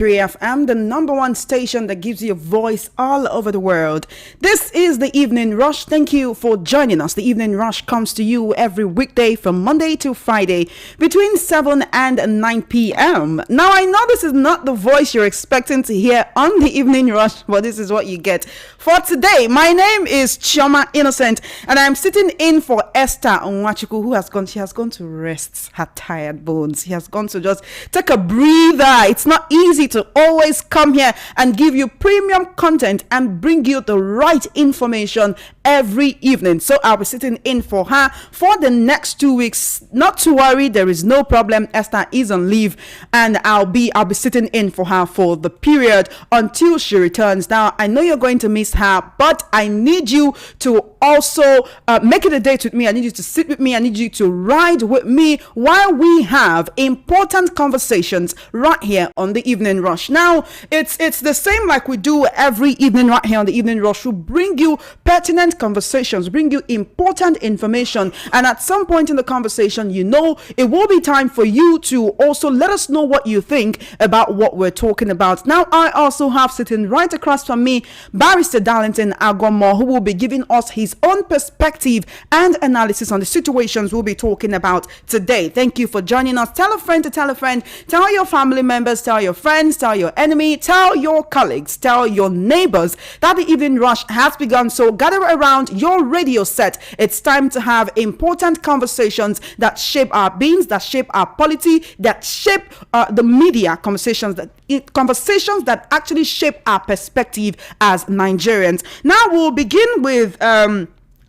3FM, the number one station that gives you a voice all over the world. This is the Evening Rush. Thank you for joining us. The Evening Rush comes to you every weekday from Monday to Friday between 7 and 9 p.m. Now, I know this is not the voice you're expecting to hear on the Evening Rush, but this is what you get. For today, my name is Chioma Innocent, and I'm sitting in for Esther Onwachuku, who has gone to rest her tired bones. She has gone to just take a breather. It's not easy to always come here and give you premium content and bring you the right information every evening. So I'll be sitting in for her for the next 2 weeks. Not to worry, there is no problem. Esther is on leave, and I'll be sitting in for her for the period until she returns. Now, I know you're going to miss her, but I need you to also make it a date with me. I need you to sit with me. I need you to ride with me while we have important conversations right here on the Evening Rush. Now, it's the same like we do every evening right here on the Evening Rush. We bring you pertinent conversations, bring you important information, and at some point in the conversation, you know, it will be time for you to also let us know what you think about what we're talking about. Now, I also have sitting right across from me Barrister Darlington Agomo, who will be giving us his own perspective and analysis on the situations we'll be talking about today. Thank you for joining us. Tell a friend to tell a friend, tell your family members, tell your friends, tell your enemy, tell your colleagues, tell your neighbors that the Evening Rush has begun. So gather around your radio set. It's time to have important conversations that shape our beings, that shape our polity, that shape the media conversations, that actually shape our perspective as Nigerians. Now we'll begin with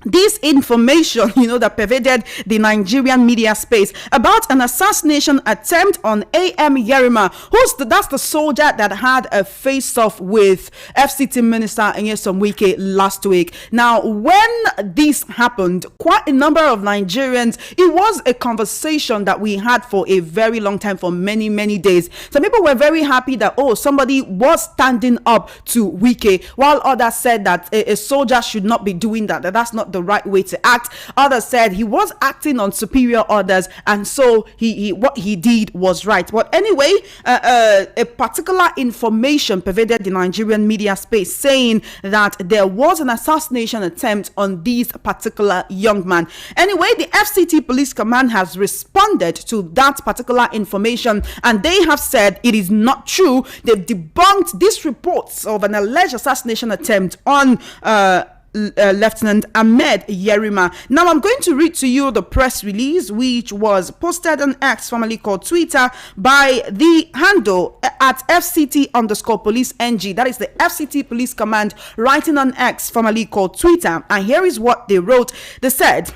this information, that pervaded the Nigerian media space about an assassination attempt on AM Yerima, that's the soldier that had a face-off with FCT Minister Nyesom Wike last week. Now, when this happened, quite a number of Nigerians, it was a conversation that we had for a very long time, for many, many days. Some people were very happy that, somebody was standing up to Wike, while others said that a soldier should not be doing that that's not the right way to act. Others said he was acting on superior orders, and so he what he did was right. But anyway, a particular information pervaded the Nigerian media space saying that there was an assassination attempt on this particular young man. Anyway, the FCT Police Command has responded to that particular information, and they have said it is not true. They've debunked these reports of an alleged assassination attempt on Lieutenant Ahmed Yerima. Now, I'm going to read to you the press release, which was posted on X, formerly called Twitter, by the handle at FCT_police_NG. That is the FCT Police Command writing on X, formerly called Twitter. And here is what they wrote. They said,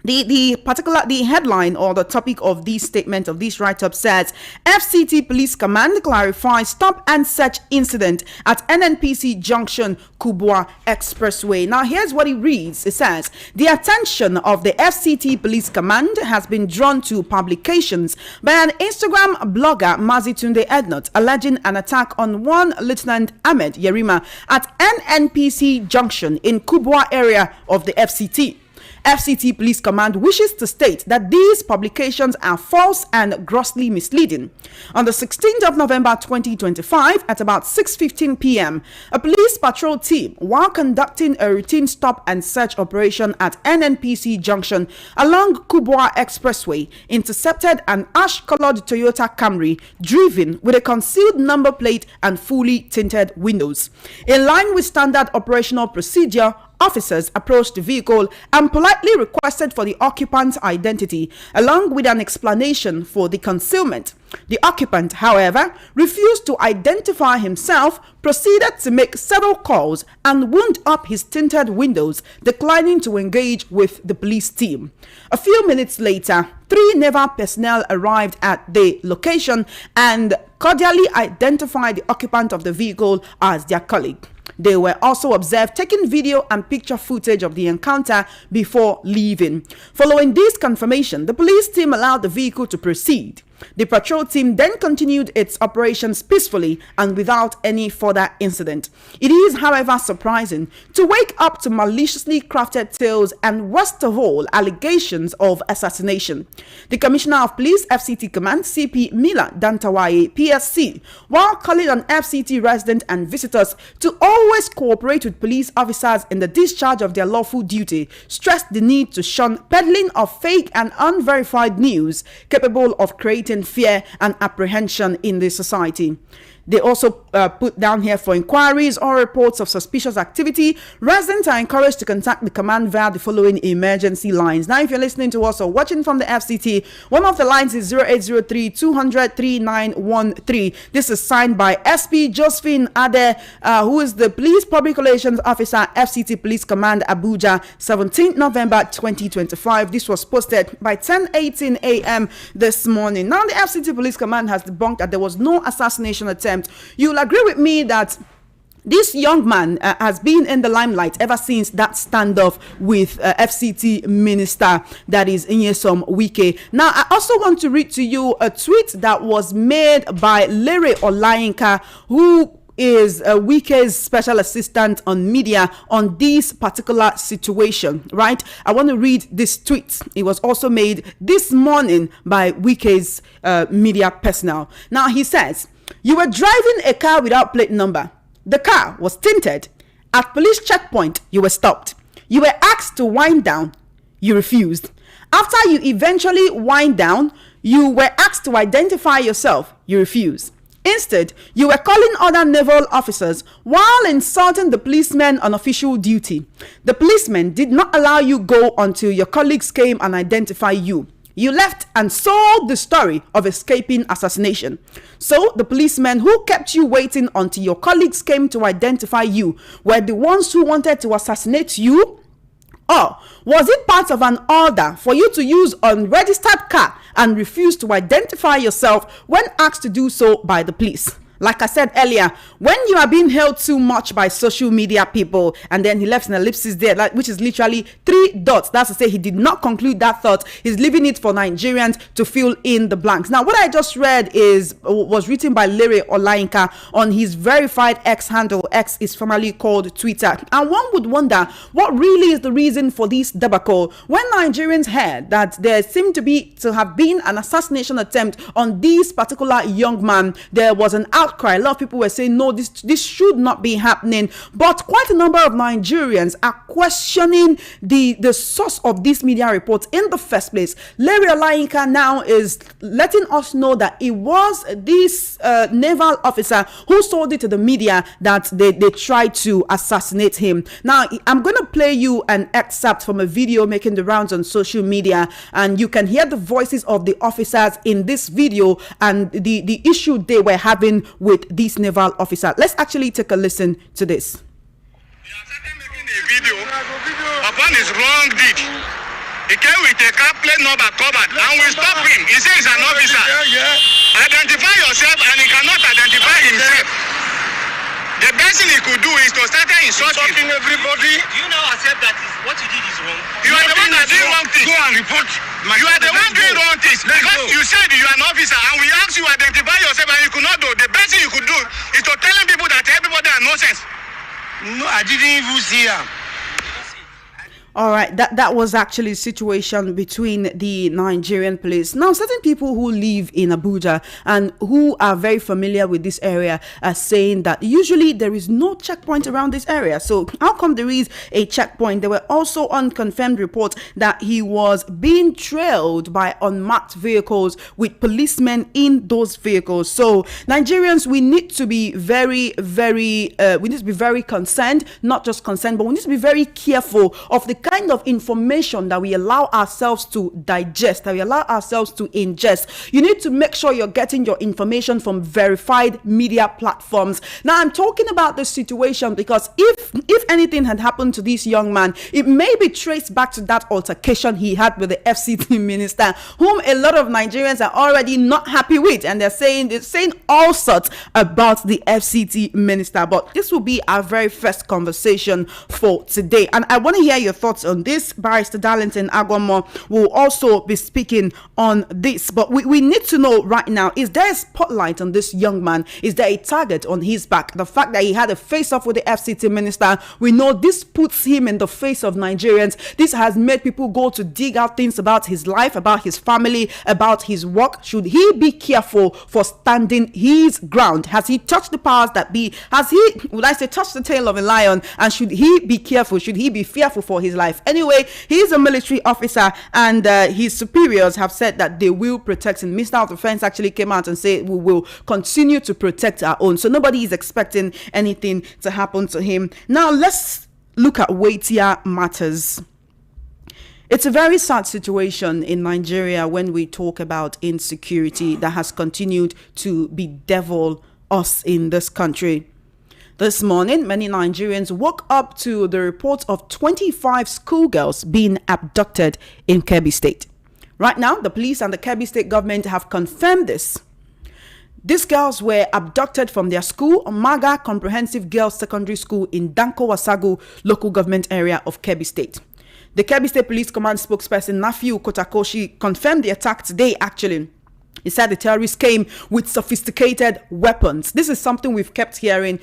the headline or the topic of this statement, of this write-up, says FCT Police Command clarifies stop and search incident at NNPC Junction Kubwa Expressway. Now, here's what it reads. It says the attention of the FCT Police Command has been drawn to publications by an Instagram blogger, Mazitunde Ednot, alleging an attack on one Lieutenant Ahmed Yerima at NNPC Junction in Kubwa area of the FCT. FCT Police Command wishes to state that these publications are false and grossly misleading. On the 16th of November 2025 at about 6:15 p.m., a police patrol team, while conducting a routine stop and search operation at NNPC Junction along Kubwa Expressway, intercepted an ash-colored Toyota Camry driven with a concealed number plate and fully tinted windows. In line with standard operational procedure, officers approached the vehicle and politely requested for the occupant's identity, along with an explanation for the concealment. The occupant, however, refused to identify himself, proceeded to make several calls, and wound up his tinted windows, declining to engage with the police team. A few minutes later, 3 naval personnel arrived at the location and cordially identified the occupant of the vehicle as their colleague. They were also observed taking video and picture footage of the encounter before leaving. Following this confirmation, the police team allowed the vehicle to proceed. The patrol team then continued its operations peacefully and without any further incident. It is, however, surprising to wake up to maliciously crafted tales and, worst of all, allegations of assassination. The Commissioner of Police, FCT Command, CP Mila Dantawaye, PSC, while calling on FCT residents and visitors to always cooperate with police officers in the discharge of their lawful duty, stressed the need to shun peddling of fake and unverified news capable of creating fear and apprehension in the society. They also put down here, for inquiries or reports of suspicious activity, residents are encouraged to contact the command via the following emergency lines. Now, if you're listening to us or watching from the FCT, one of the lines is 0803 200 3913. This is signed by SP Josephine Ade, who is the Police Public Relations Officer, FCT Police Command, Abuja, 17th November 2025. This was posted by 10:18 a.m. this morning. Now, the FCT Police Command has debunked that there was no assassination attempt. You'll agree with me that this young man has been in the limelight ever since that standoff with FCT Minister, that is Nyesom Wike. Now, I also want to read to you a tweet that was made by Lere Olayinka, who is Wike's special assistant on media on this particular situation, right? I want to read this tweet. It was also made this morning by Wike's media personnel. Now, he says, "You were driving a car without plate number. The car was tinted. At police checkpoint, you were stopped. You were asked to wind down. You refused. After you eventually wind down, you were asked to identify yourself. You refused. Instead, you were calling other naval officers while insulting the policemen on official duty. The policemen did not allow you go until your colleagues came and identified you. You left and sold the story of escaping assassination. So the policemen who kept you waiting until your colleagues came to identify you were the ones who wanted to assassinate you? Or was it part of an order for you to use unregistered car and refuse to identify yourself when asked to do so by the police?" Like I said earlier, when you are being held too much by social media people, and then he left an ellipsis there, which is literally 3 dots. That's to say he did not conclude that thought. He's leaving it for Nigerians to fill in the blanks. Now, what I just read was written by Lere Olayinka on his verified X handle. X is formerly called Twitter. And one would wonder, what really is the reason for this debacle when Nigerians heard that there seemed to have been an assassination attempt on this particular young man? There was an outcry. A lot of people were saying, no, this should not be happening. But quite a number of Nigerians are questioning the source of this media report in the first place. Lere Olayinka now is letting us know that it was this naval officer who sold it to the media that they tried to assassinate him. Now, I'm going to play you an excerpt from a video making the rounds on social media, and you can hear the voices of the officers in this video and the issue they were having with this naval officer. Let's actually take a listen to this. He has started making a video upon his wrong deed. He came with a car plate number covered and we stopped him. He says he's an officer. Identify yourself, and he cannot identify himself. The best thing he could do is to start insulting everybody. Do you now accept that what you did is wrong? You are the one that did wrong thing. Go and report. You are the one doing wrong things because you said you are an officer and we asked you to identify yourself and you could not do. The best thing you could do is to telling people that everybody are nonsense. No, I didn't even see him. All right, that was actually a situation between the Nigerian police. Now, certain people who live in Abuja and who are very familiar with this area are saying that usually there is no checkpoint around this area. So how come there is a checkpoint? There were also unconfirmed reports that he was being trailed by unmarked vehicles with policemen in those vehicles. So Nigerians, we need to be very concerned, not just concerned, but we need to be very careful of the kind of information that we allow ourselves to digest, that we allow ourselves to ingest. You need to make sure you're getting your information from verified media platforms. Now, I'm talking about this situation because if anything had happened to this young man, it may be traced back to that altercation he had with the FCT minister, whom a lot of Nigerians are already not happy with, and they're saying all sorts about the FCT minister. But this will be our very first conversation for today, and I want to hear your thoughts thoughts on this. Barrister Darlington Agwamo will also be speaking on this. But we need to know right now, is there a spotlight on this young man? Is there a target on his back? The fact that he had a face-off with the FCT minister, we know this puts him in the face of Nigerians. This has made people go to dig out things about his life, about his family, about his work. Should he be careful for standing his ground? Has he touched the powers that be? Has he, would I say, touched the tail of a lion? And should he be careful? Should he be fearful for his life? Anyway, he is a military officer, and his superiors have said that they will protect him. Minister of Defense actually came out and said, we will continue to protect our own. So nobody is expecting anything to happen to him. Now let's look at weightier matters. It's a very sad situation in Nigeria when we talk about insecurity that has continued to bedevil us in this country. This morning, many Nigerians woke up to the report of 25 schoolgirls being abducted in Kebbi State. Right now, the police and the Kebbi State government have confirmed this. These girls were abducted from their school, Maga Comprehensive Girls Secondary School in Danko Wasagu local government area of Kebbi State. The Kebbi State Police Command spokesperson Nafiu Kotakoshi confirmed the attack today, actually. He said the terrorists came with sophisticated weapons. This is something we've kept hearing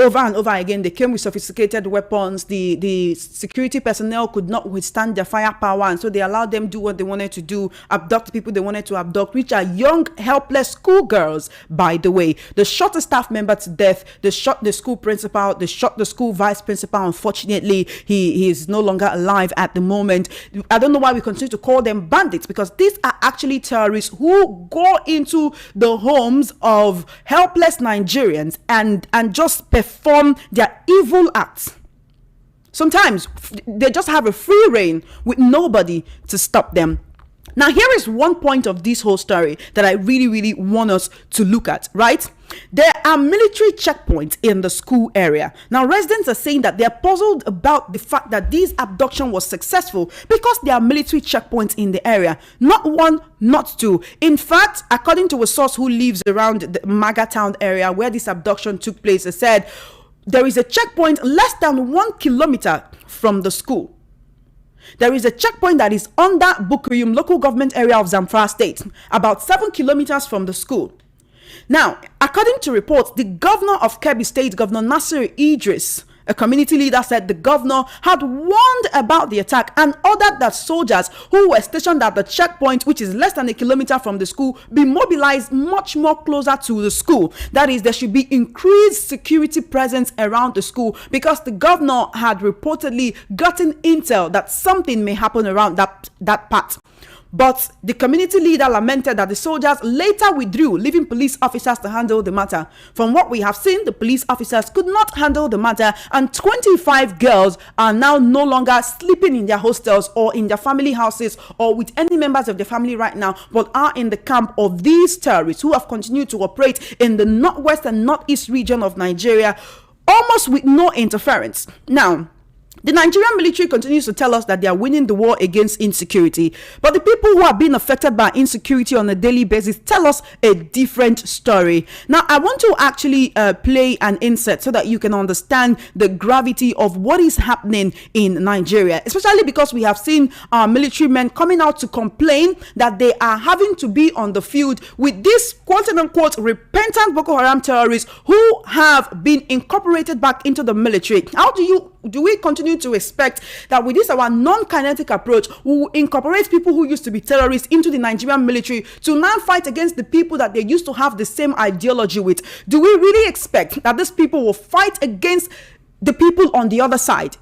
over and over again. They came with sophisticated weapons. The security personnel could not withstand their firepower, and so they allowed them do what they wanted to do, abduct people they wanted to abduct, which are young, helpless schoolgirls, by the way. They shot a staff member to death. They shot the school principal. They shot the school vice principal. Unfortunately, he is no longer alive at the moment. I don't know why we continue to call them bandits, because these are actually terrorists who go into the homes of helpless Nigerians and just perform their evil acts. Sometimes they just have a free reign with nobody to stop them. Now, here is one point of this whole story that I really want us to look at, right? There are military checkpoints in the school area. Now, residents are saying that they're puzzled about the fact that this abduction was successful because there are military checkpoints in the area. Not one, not two. In fact, according to a source who lives around the Maga town area where this abduction took place, they said there is a checkpoint less than 1 kilometer from the school. There is a checkpoint that is under Bukuyum local government area of Zamfara State, about 7 kilometers from the school. Now, according to reports, the governor of Kebbi State, Governor Nasir Idris, a community leader, said the governor had warned about the attack and ordered that soldiers who were stationed at the checkpoint, which is less than 1 kilometer from the school, be mobilized much more closer to the school. That is, there should be increased security presence around the school, because the governor had reportedly gotten intel that something may happen around that part. But the community leader lamented that the soldiers later withdrew, leaving police officers to handle the matter. From what we have seen, the police officers could not handle the matter, and 25 girls are now no longer sleeping in their hostels or in their family houses or with any members of their family right now, but are in the camp of these terrorists who have continued to operate in the northwest and northeast region of Nigeria, almost with no interference. Now, the Nigerian military continues to tell us that they are winning the war against insecurity, but the people who are being affected by insecurity on a daily basis tell us a different story. Now, I want to actually play an insert so that you can understand the gravity of what is happening in Nigeria, especially because we have seen our military men coming out to complain that they are having to be on the field with these quote-unquote repentant Boko Haram terrorists who have been incorporated back into the military. How do we continue to expect that with this our non-kinetic approach, we will incorporate people who used to be terrorists into the Nigerian military to now fight against the people that they used to have the same ideology with? Do we really expect that these people will fight against the people on the other side?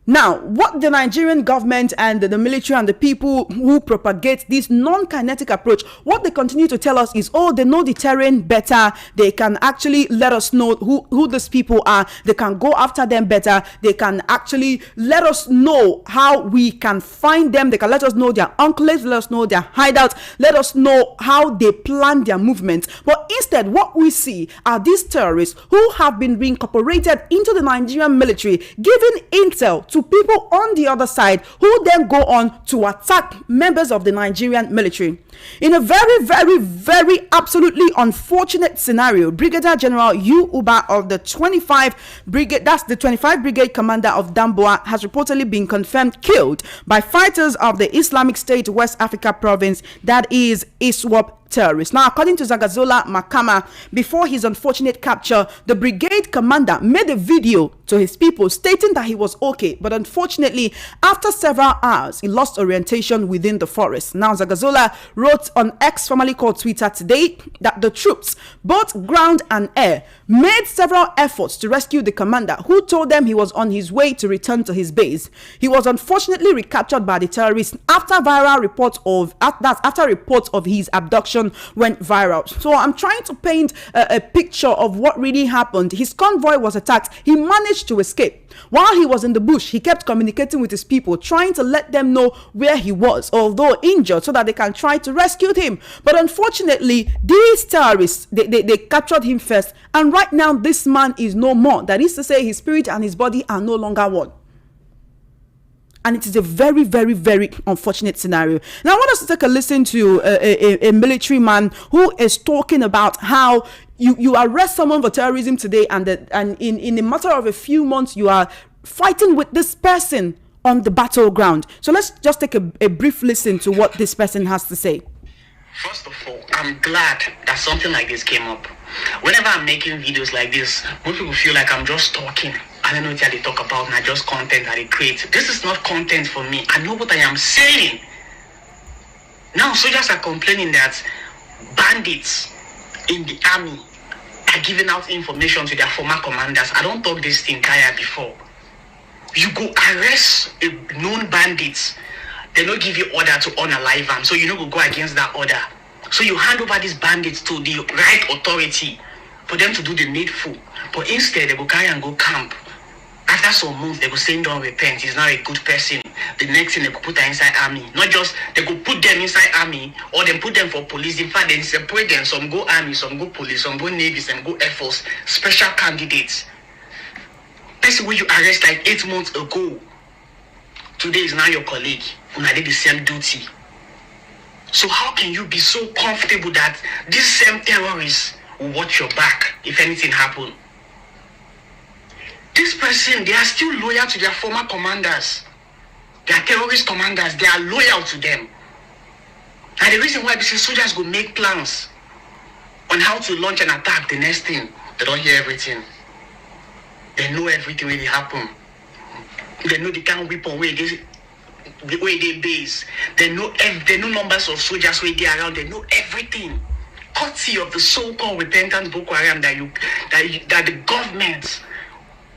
Now, what the Nigerian government and the military and the people who propagate this non-kinetic approach, what they continue to tell us is, oh, they know the terrain better. They can actually let us know who these people are. They can go after them better. They can actually let us know how we can find them. They can let us know their enclaves, let us know their hideouts, let us know how they plan their movements. But instead, what we see are these terrorists who have been reincorporated into the Nigerian military, giving intel to people on the other side who then go on to attack members of the Nigerian military. In a very, very, very absolutely unfortunate scenario, Brigadier General Yu Uba of the 25 Brigade, that's the 25 Brigade commander of Damboa, has reportedly been confirmed killed by fighters of the Islamic State West Africa province, that is ISWAP terrorists. Now, according to Zagazola Makama, before his unfortunate capture, the brigade commander made a video to his people stating that he was okay, but unfortunately, after several hours, he lost orientation within the forest. Now, Zagazola wrote on X, formerly called Twitter, today that the troops, both ground and air, made several efforts to rescue the commander, who told them he was on his way to return to his base. He was unfortunately recaptured by the terrorists after reports of his abduction went viral. So I'm trying to paint a picture of what really happened. His convoy was attacked. He managed to escape. While he was in the bush, he kept communicating with his people, trying to let them know where he was, although injured, so that they can try to rescue him. But unfortunately, these terrorists, they captured him first, and right now this man is no more. That is to say, his spirit and his body are no longer one. And it is a very, very, very unfortunate scenario. Now, I want us to take a listen to a military man who is talking about how you arrest someone for terrorism today, and in a matter of a few months, you are fighting with this person on the battleground. So let's just take a brief listen to what this person has to say. First of all, I'm glad that something like this came up. Whenever I'm making videos like this, most people feel like I'm just talking. I don't know what they talk about, not just content that they create. This is not content for me. I know what I am saying. Now, soldiers are complaining that bandits in the army are giving out information to their former commanders. I don't talk this thing Kaya before. You go arrest a known bandits, they don't give you order to unalive them, so you know go against that order. So you hand over these bandits to the right authority for them to do the needful. But instead, they go carry and go camp. After some months, they go say, don't repent, he's not a good person. The next thing, they go put her inside army. Not just, they go put them inside army, or they put them for police. In fact, they separate them. Some go army, some go police, some go navy, some go air force. Special candidates. Person where you arrest like 8 months ago, today is now your colleague. And I did the same duty. So how can you be so comfortable that these same terrorists will watch your back if anything happens? This person, they are still loyal to their former commanders. They are terrorist commanders. They are loyal to them. And the reason why this is soldiers go make plans on how to launch an attack, the next thing, they don't hear everything. They know everything when it happen. They know the kind of weapon where they base. They know numbers of soldiers where they are around. They know everything. Courtesy of the so-called repentant Boko Haram that the government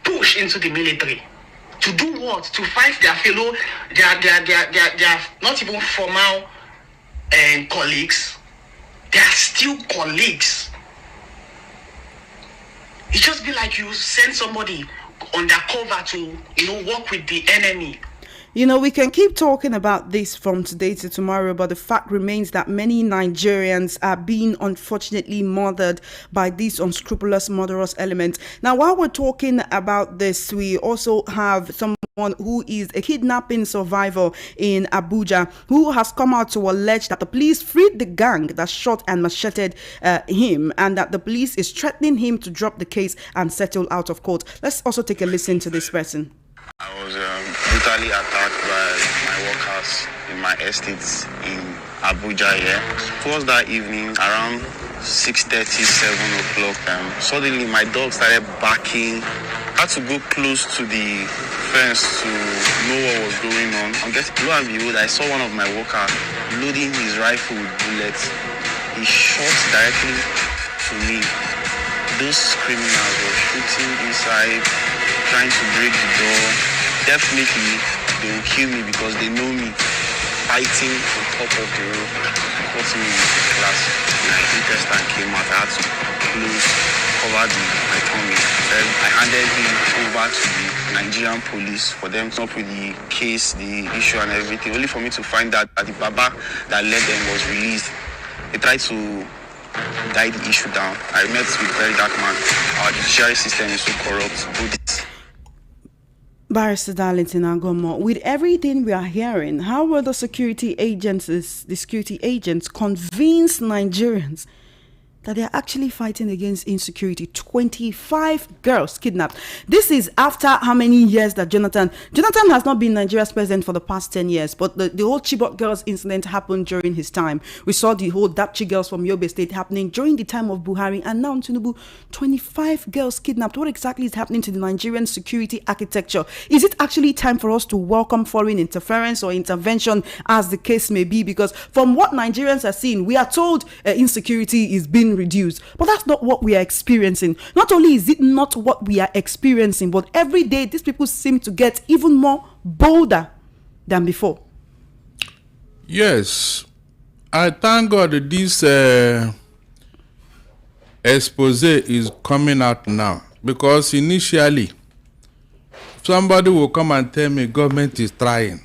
push into the military. To do what? To fight their fellow, their not even formal colleagues. They are still colleagues. It just be like you send somebody undercover to, work with the enemy. We can keep talking about this from today to tomorrow, but the fact remains that many Nigerians are being unfortunately murdered by these unscrupulous, murderous elements. Now, while we're talking about this, we also have someone who is a kidnapping survivor in Abuja who has come out to allege that the police freed the gang that shot and macheted him, and that the police is threatening him to drop the case and settle out of court. Let's also take a listen to this person. I was brutally attacked by my workers in my estates in Abuja here. Towards that evening, around 6:30, 7 o'clock, suddenly my dog started barking. I had to go close to the fence to know what was going on. And lo and behold, I saw one of my workers loading his rifle with bullets. He shot directly to me. Those criminals were shooting inside, trying to break the door. Definitely, they will kill me because they know me. Fighting on top of the roof, put me in the class. My intestine came out. I had to cover my tummy. Then I handed him over to the Nigerian police for them to up with the case, the issue and everything. Only for me to find out that the Baba that led them was released. They tried to die the issue down. I met with very dark man. Our judiciary system is so corrupt. Barrister Darlington Agomo, with everything we are hearing, how will the security agents convince Nigerians that they're actually fighting against insecurity? 25 girls kidnapped. This is after how many years that Jonathan has not been Nigeria's president for the past 10 years, but the whole Chibok girls incident happened during his time. We saw the whole Dapchi girls from Yobe State happening during the time of Buhari, and now Tinubu. 25 girls kidnapped. What exactly is happening to the Nigerian security architecture? Is it actually time for us to welcome foreign interference or intervention, as the case may be? Because from what Nigerians are seeing, we are told insecurity is being reduced, but that's not what we are experiencing. Not only is it not what we are experiencing, but every day these people seem to get even more bolder than before. Yes, I thank God that this expose is coming out now, because initially somebody will come and tell me government is trying.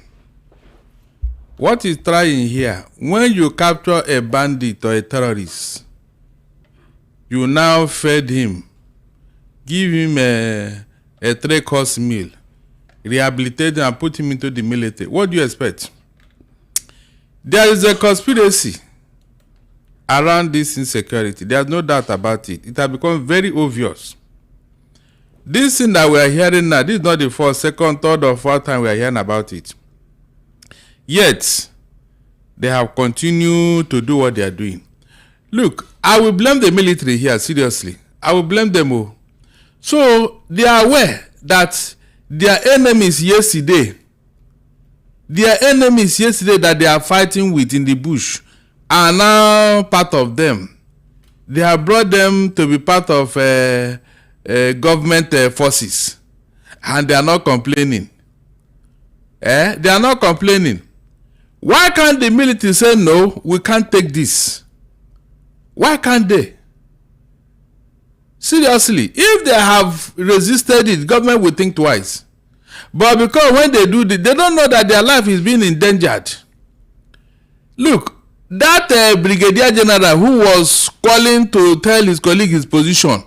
What is trying here? When you capture a bandit or a terrorist, you now fed him, give him a 3-course meal, rehabilitate him and put him into the military. What do you expect? There is a conspiracy around this insecurity. There's no doubt about it. It has become very obvious. This thing that we are hearing now, this is not the first, second, third, or fourth time we are hearing about it. Yet, they have continued to do what they are doing. Look, I will blame the military here, seriously. I will blame them all. So, they are aware that their enemies yesterday that they are fighting with in the bush are now part of them. They have brought them to be part of government forces. And they are not complaining. They are not complaining. Why can't the military say, no, we can't take this? Why can't they? Seriously, if they have resisted it, government will think twice. But because when they do this, they don't know that their life is being endangered. Look, that Brigadier General who was calling to tell his colleague his position,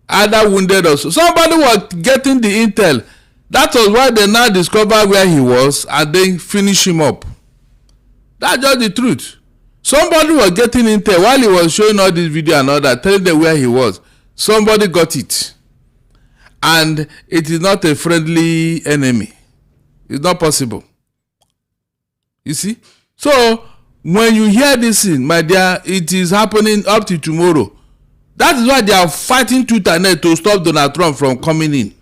either wounded or so, somebody was getting the intel. That was why they now discovered where he was and then finish him up. That's just the truth. Somebody was getting intel while he was showing all this video and all that, telling them where he was. Somebody got it. And it is not a friendly enemy. It's not possible. You see? So, when you hear this thing, my dear, it is happening up to tomorrow. That is why they are fighting tooth and nail to stop Donald Trump from coming in.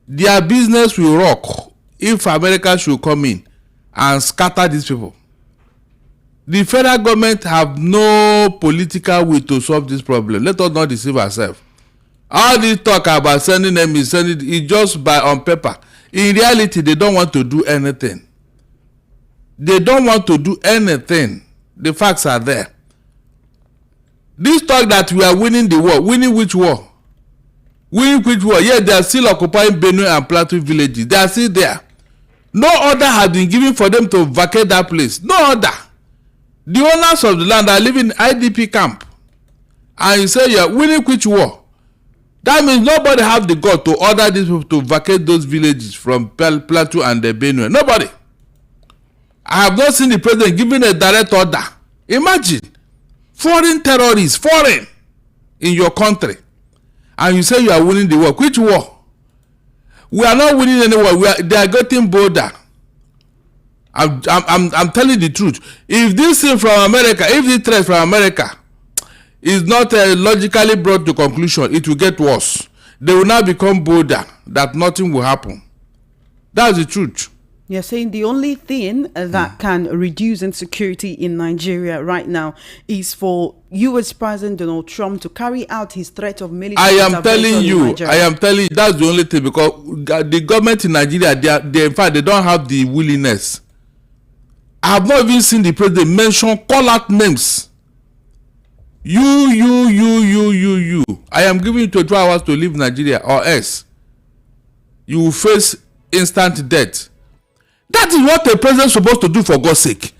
Their business will rock if America should come in and scatter these people. The federal government have no political will to solve this problem. Let us not deceive ourselves. All this talk about sending them is just by on paper. In reality, they don't want to do anything. They don't want to do anything. The facts are there. This talk that we are winning the war. Winning which war? Winning which war? Yes, they are still occupying Benue and Plateau villages. They are still there. No order has been given for them to vacate that place. No order. The owners of the land are living in IDP camp. And you say you are winning which war? That means nobody have the God to order these people to vacate those villages from Plateau and the Benue. Nobody. I have not seen the president giving a direct order. Imagine. Foreign terrorists, foreign, in your country. And you say you are winning the war. Which war? We are not winning any war. They are getting bolder. I'm telling the truth. If this thing from America, if this threat from America is not logically brought to conclusion, it will get worse. They will now become bolder, that nothing will happen. That's the truth. You're saying the only thing that can reduce insecurity in Nigeria right now is for U.S. President Donald Trump to carry out his threat of military intervention in Nigeria. I am telling you, that's the only thing, because the government in Nigeria, they in fact, they don't have the willingness. I have not even seen the president mention, call out names. You. I am giving you 22 hours to leave Nigeria, or else you will face instant death. That is what a president is supposed to do, for God's sake.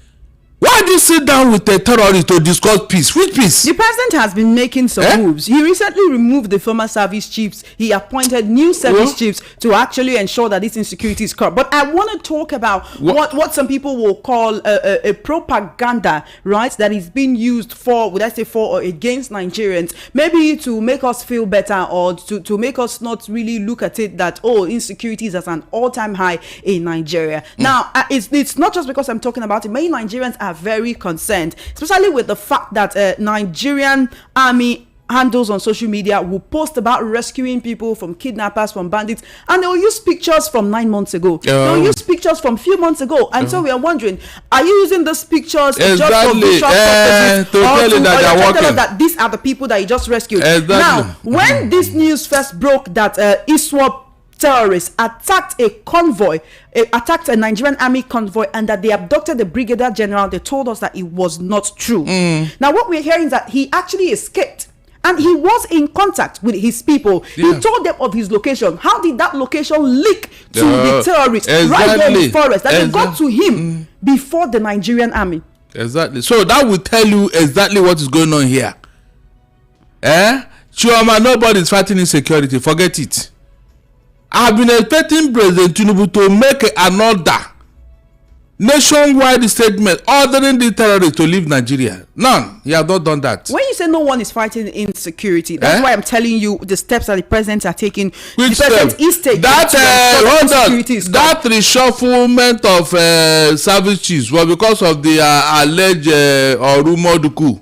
Why do you sit down with a terrorist to discuss peace? Which peace? The president has been making some moves. He recently removed the former service chiefs. He appointed new service chiefs to actually ensure that this insecurity is curbed. But I want to talk about what some people will call a propaganda, right? That is being used for, would I say, for or against Nigerians, maybe to make us feel better or to make us not really look at it that, oh, insecurity is at an all-time high in Nigeria. Now, it's not just because I'm talking about it. Many Nigerians are very concerned, especially with the fact that Nigerian army handles on social media will post about rescuing people from kidnappers, from bandits, and they will use pictures from 9 months ago. They'll use pictures from a few months ago, and so we are wondering, are you using those pictures just for visual purposes, to tell you that they are working? That these are the people that you just rescued? Exactly. Now, when this news first broke that ISWAP terrorists attacked a convoy, attacked a Nigerian army convoy, and that they abducted the Brigadier General, they told us that it was not true. Now, what we're hearing is that he actually escaped. And he was in contact with his people. He told them of his location. How did that location leak to the terrorists right there in the forest? That they got to him before the Nigerian army. Exactly. So that will tell you exactly what is going on here. Chioma, nobody is fighting insecurity. Forget it. I've been expecting President Tinubu to make another nationwide statement ordering the terrorists to leave Nigeria. None. He has not done that. When you say no one is fighting insecurity, that's why I'm telling you the steps that the president are taking. Which the president is taking that reshufflement of service chiefs was because of the alleged or rumored coup.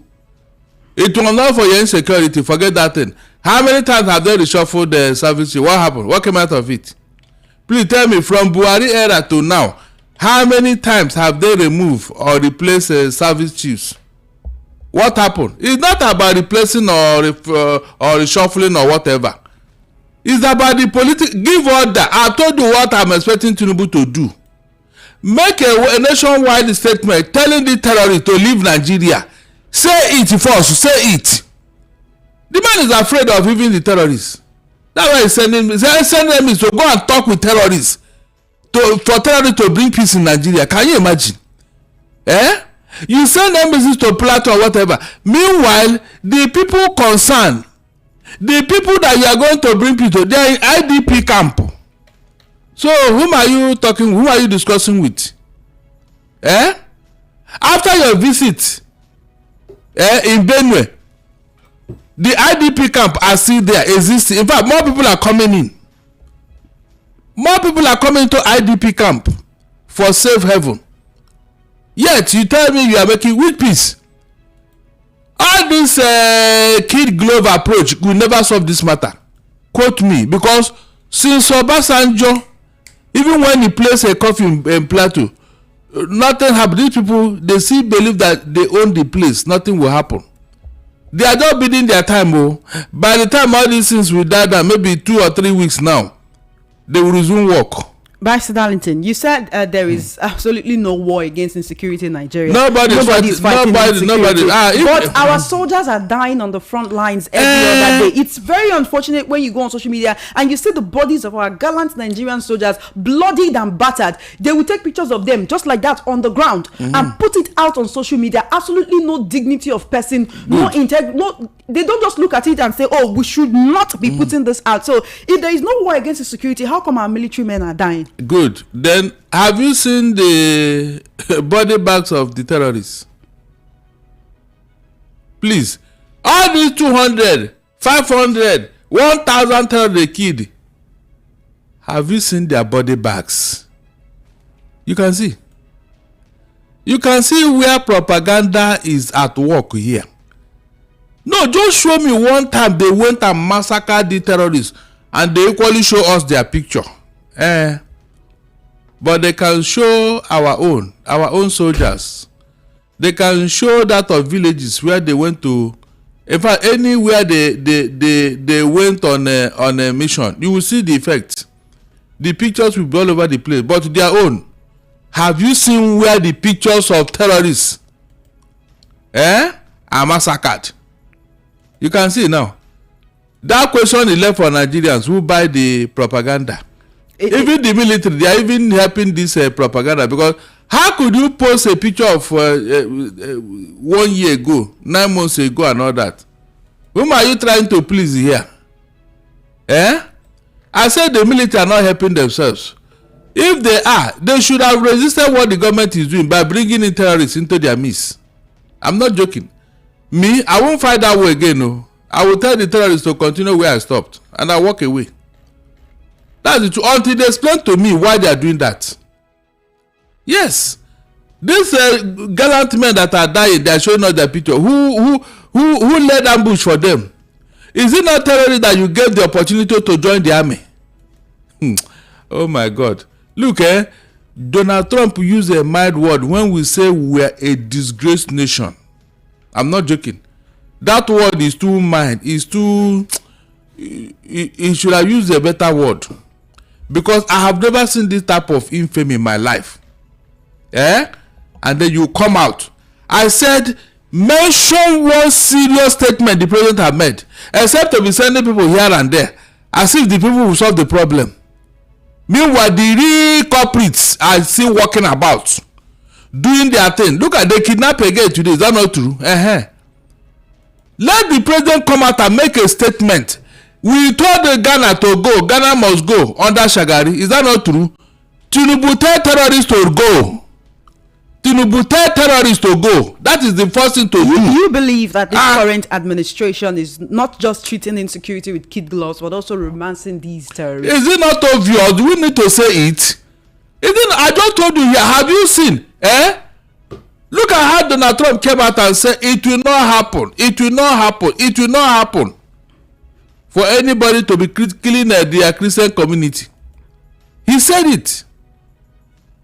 It was not for your insecurity. Forget that thing. How many times have they reshuffled the service chiefs? What happened? What came out of it? Please tell me, from Buhari era to now, how many times have they removed or replaced service chiefs? What happened? It's not about replacing or reshuffling or whatever. It's about the political. Give order. I told you what I'm expecting Tinubu to do. Make a nationwide statement telling the terrorists to leave Nigeria. Say it first. Say it. The man is afraid of even the terrorists. That's why he's sending them to go and talk with terrorists. For terrorists to bring peace in Nigeria. Can you imagine? You send embassies to Plateau or whatever. Meanwhile, the people concerned, the people that you are going to bring peace to, they are in IDP camp. So whom are you talking? Who are you discussing with? After your visit in Benue, the IDP camp are still there, existing. In fact, more people are coming in. More people are coming to IDP camp for safe haven. Yet you tell me you are making with peace. All this kid glove approach will never solve this matter. Quote me, because since Obasanjo, even when he placed a coffee in Plateau, nothing happened. These people, they still believe that they own the place. Nothing will happen. They are just bidding their time. By the time all these things will die down, maybe 2 or 3 weeks now, they will resume work. Barrister Darlington, you said there is absolutely no war against insecurity in Nigeria. Nobody is fighting insecurity. But our soldiers are dying on the front lines every other day. It's very unfortunate when you go on social media and you see the bodies of our gallant Nigerian soldiers bloodied and battered. They will take pictures of them just like that on the ground and put it out on social media. Absolutely no dignity of person, no integrity. No, they don't just look at it and say, oh, we should not be putting this out. So if there is no war against insecurity, how come our military men are dying? Good. Then have you seen the body bags of the terrorists? Please. All these 200, 500, 1,000 terrorists they killed. Have you seen their body bags? You can see. You can see where propaganda is at work here. No, just show me one time they went and massacred the terrorists and they equally show us their picture. But they can show our own soldiers. They can show that of villages where they went to. In fact, anywhere they went on a mission, you will see the effect. The pictures will be all over the place, but their own. Have you seen where the pictures of terrorists are massacred? You can see now. That question is left for Nigerians who buy the propaganda. Even the military, they are even helping this propaganda, because How could you post a picture of 1 year ago, 9 months ago, and all that? Whom are you trying to please here? I said the military are not helping themselves. If they are, they should have resisted what the government is doing by bringing in terrorists into their midst. I'm not joking. Me, I won't fight that way again. No, I will tell the terrorists to continue where I stopped, and I walk away. That's it. Until they explain to me why they are doing that. Yes, these gallant men that are dying, they are showing us their picture. Who led ambush for them? Is it not terrorists that you gave the opportunity to join the army? Oh my God! Look, Donald Trump used a mild word when we say we are a disgraced nation. I'm not joking. That word is too mild. It's too. He should have used a better word, because I have never seen this type of infamy in my life. And then you come out. I said, mention one serious statement the president have made, except to be sending people here and there, as if the people will solve the problem. Meanwhile, the real culprits are still walking about, doing their thing. Look at the kidnap again today. Is that not true? Let the president come out and make a statement. We told the Ghana to go. Ghana must go under Shagari. Is that not true? Tinubu tell terrorists to go. Tinubu tell terrorists to go. That is the first thing to do. You believe that this current administration is not just treating insecurity with kid gloves, but also romancing these terrorists? Is it not obvious? Do we need to say it? I just told you here. Have you seen? Look at how Donald Trump came out and said, it will not happen. It will not happen. It will not happen for anybody to be killing their Christian community. He said it.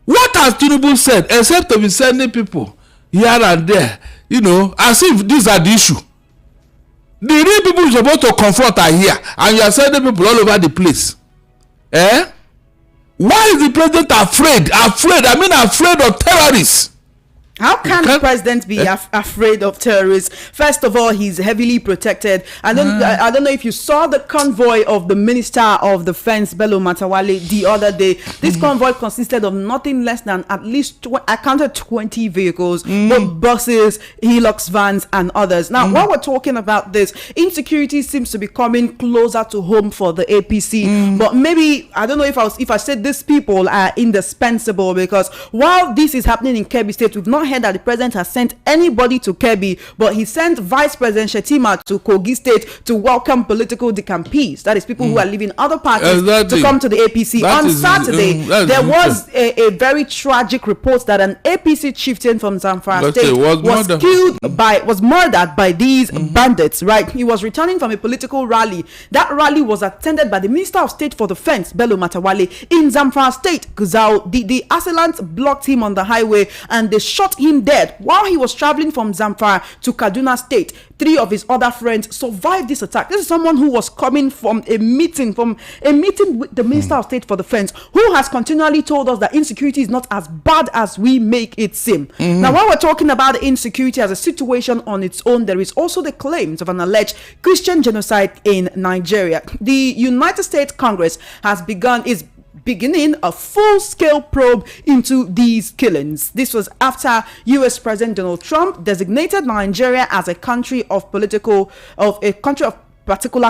What has Tinubu said except to be sending people here and there, as if these are the issue? The real people you're supposed to confront are here, and you are sending people all over the place. Why is the president afraid? Afraid of terrorists. How can the president be afraid of terrorists? First of all, he's heavily protected. I don't know if you saw the convoy of the Minister of Defense, Bello Matawale, the other day. This convoy consisted of nothing less than at least, I counted 20 vehicles, both buses, Hilux vans, and others. Now, while we're talking about this, insecurity seems to be coming closer to home for the APC. But maybe, I don't know if I said these people are indispensable, because while this is happening in Kebbi State, we've not heard that the president has sent anybody to Kebbi, but he sent Vice President Shetima to Kogi State to welcome political decampees. That is people who are leaving other parties to come to the APC. On Saturday, there was a very tragic report that an APC chieftain from Zamfara State was murdered by these bandits. Right, he was returning from a political rally. That rally was attended by the Minister of State for Defense, Bello Matawale, in Zamfara State. The assailants blocked him on the highway and they shot him dead while he was traveling from Zamfara to Kaduna State. 3 of his other friends survived this attack. This is someone who was coming from a meeting with the Minister of State for Defense, who has continually told us that insecurity is not as bad as we make it seem. Now, while we're talking about insecurity as a situation on its own, there is also the claims of an alleged Christian genocide in Nigeria. The United States Congress is beginning a full-scale probe into these killings. This was after U.S. President Donald Trump designated Nigeria as a country of particular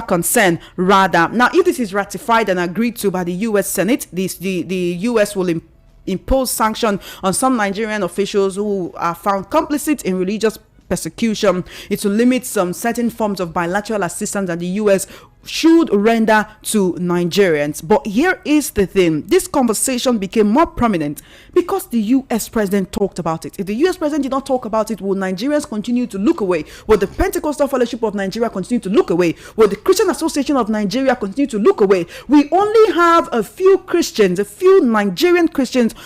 concern, rather. Now, if this is ratified and agreed to by the U.S. Senate, the U.S. will impose sanction on some Nigerian officials who are found complicit in religious persecution. It will limit some certain forms of bilateral assistance that the U.S. should render to Nigerians. But here is the thing. This conversation became more prominent because the U.S. president talked about it. If the U.S. president did not talk about it, will Nigerians continue to look away? Will the Pentecostal Fellowship of Nigeria continue to look away? Will the Christian Association of Nigeria continue to look away? We only have a few Christians, a few Nigerians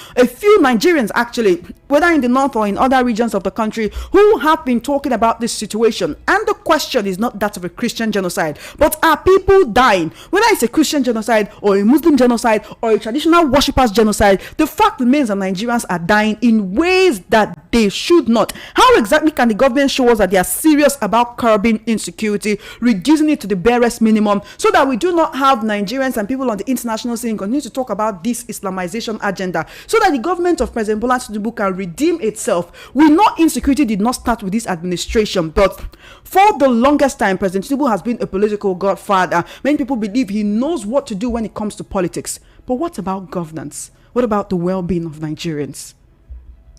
actually, whether in the north or in other regions of the country, who have been talking about this situation. And the question is not that of a Christian genocide, but are people dying, whether it's a Christian genocide or a Muslim genocide or a traditional worshippers genocide. The fact remains that Nigerians are dying in ways that they should not. How exactly can the government show us that they are serious about curbing insecurity, reducing it to the barest minimum, so that we do not have Nigerians and people on the international scene continue to talk about this Islamization agenda, so that the government of President Bola Tinubu can redeem itself? We know insecurity did not start with this administration, but for the longest time, President Tinubu has been a political godfather. Many people believe he knows what to do when it comes to politics. But what about governance? What about the well-being of Nigerians?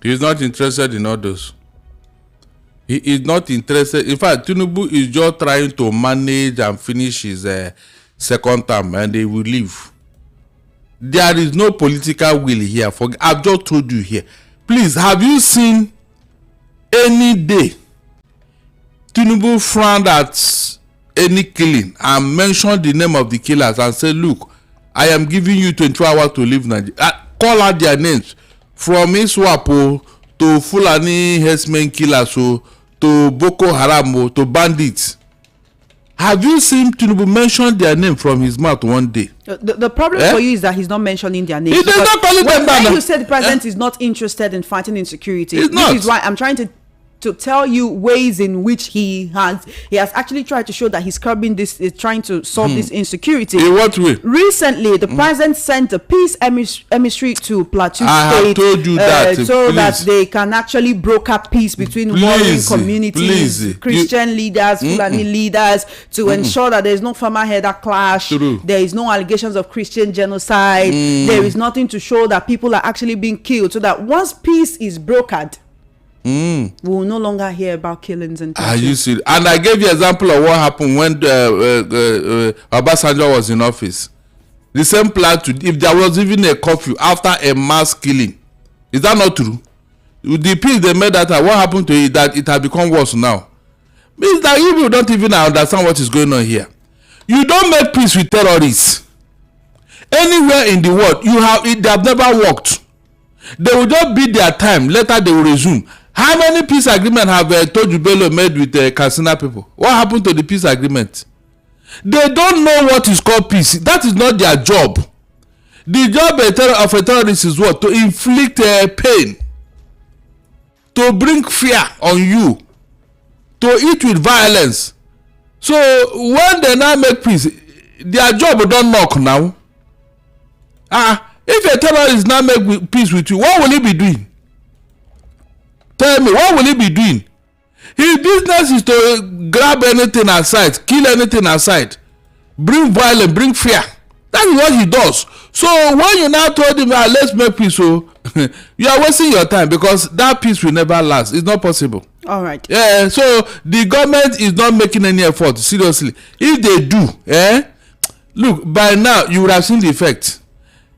He's not interested in all those. He is not interested. In fact, Tinubu is just trying to manage and finish his second term, and they will leave. There is no political will here. I've just told you here. Please, have you seen any day Tinubu frowned at any killing and mentioned the name of the killers and said, look, I am giving you 24 hours to leave Nigeria? Call out their names, from ISWAP to Fulani herdsmen killers to Boko Haram to bandits. Have you seen Tinubu mention their name from his mouth one day? The problem for you is that he's not mentioning their names. He does not call it them down. When you said the president is not interested in fighting insecurity, which is why I'm trying to tell you ways in which he has actually tried to show that he's curbing this, is trying to solve this insecurity. In what way? Recently, the president sent a peace emissary to Plateau State. I have told you that. So that they can actually broker peace between warring communities, Christian leaders, Fulani leaders, to ensure that there is no farmer header clash. True. There is no allegations of Christian genocide. There is nothing to show that people are actually being killed. So that once peace is brokered, we will no longer hear about killings and Are you serious? And I gave you an example of what happened when Obasanjo was in office. The same plan to, if there was even a curfew after a mass killing. Is that not true? The peace they made that, what happened to it, that it has become worse now? Means that you people don't even understand what is going on here. You don't make peace with terrorists. Anywhere in the world, they have never worked. They will just beat their time, later they will resume. How many peace agreements have Toju Bello made with Katsina people? What happened to the peace agreement? They don't know what is called peace. That is not their job. The job of a terrorist is what? To inflict pain, to bring fear on you, to eat with violence. So when they now make peace, their job don't knock now. If a terrorist now make peace with you, what will he be doing? Tell me, what will he be doing? His business is to grab anything aside, kill anything aside, bring violence, bring fear. That is what he does. So when you now told him, let's make peace, so you are wasting your time, because that peace will never last. It's not possible. All right. Yeah. So the government is not making any effort. Seriously, if they do, look, by now you would have seen the effect.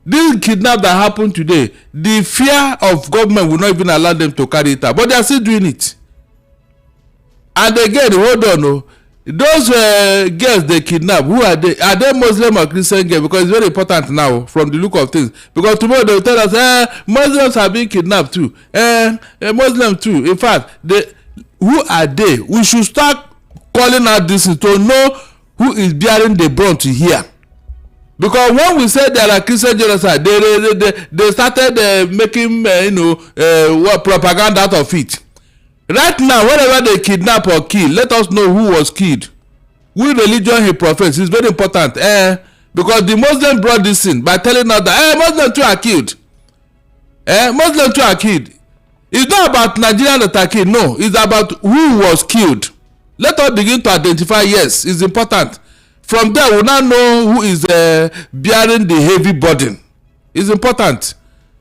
This kidnap that happened today, the fear of government will not even allow them to carry it out, but they are still doing it. And again, hold on, those girls they kidnap, who are they? Are they Muslim or Christian girls? Because it's very important now from the look of things. Because tomorrow they will tell us, Muslims are being kidnapped too. Muslims too. In fact, who are they? We should start calling out this to know who is bearing the brunt here. Because when we said there are Christian genocide, they started making propaganda out of it. Right now, whenever they kidnap or kill, let us know who was killed. Which religion he professes is very important. Because the Muslim brought this in by telling us that Muslims too are killed. Muslims too are killed. It's not about Nigerians that are killed. No, it's about who was killed. Let us begin to identify. Yes, it's important. From there, we now know who is bearing the heavy burden. It's important.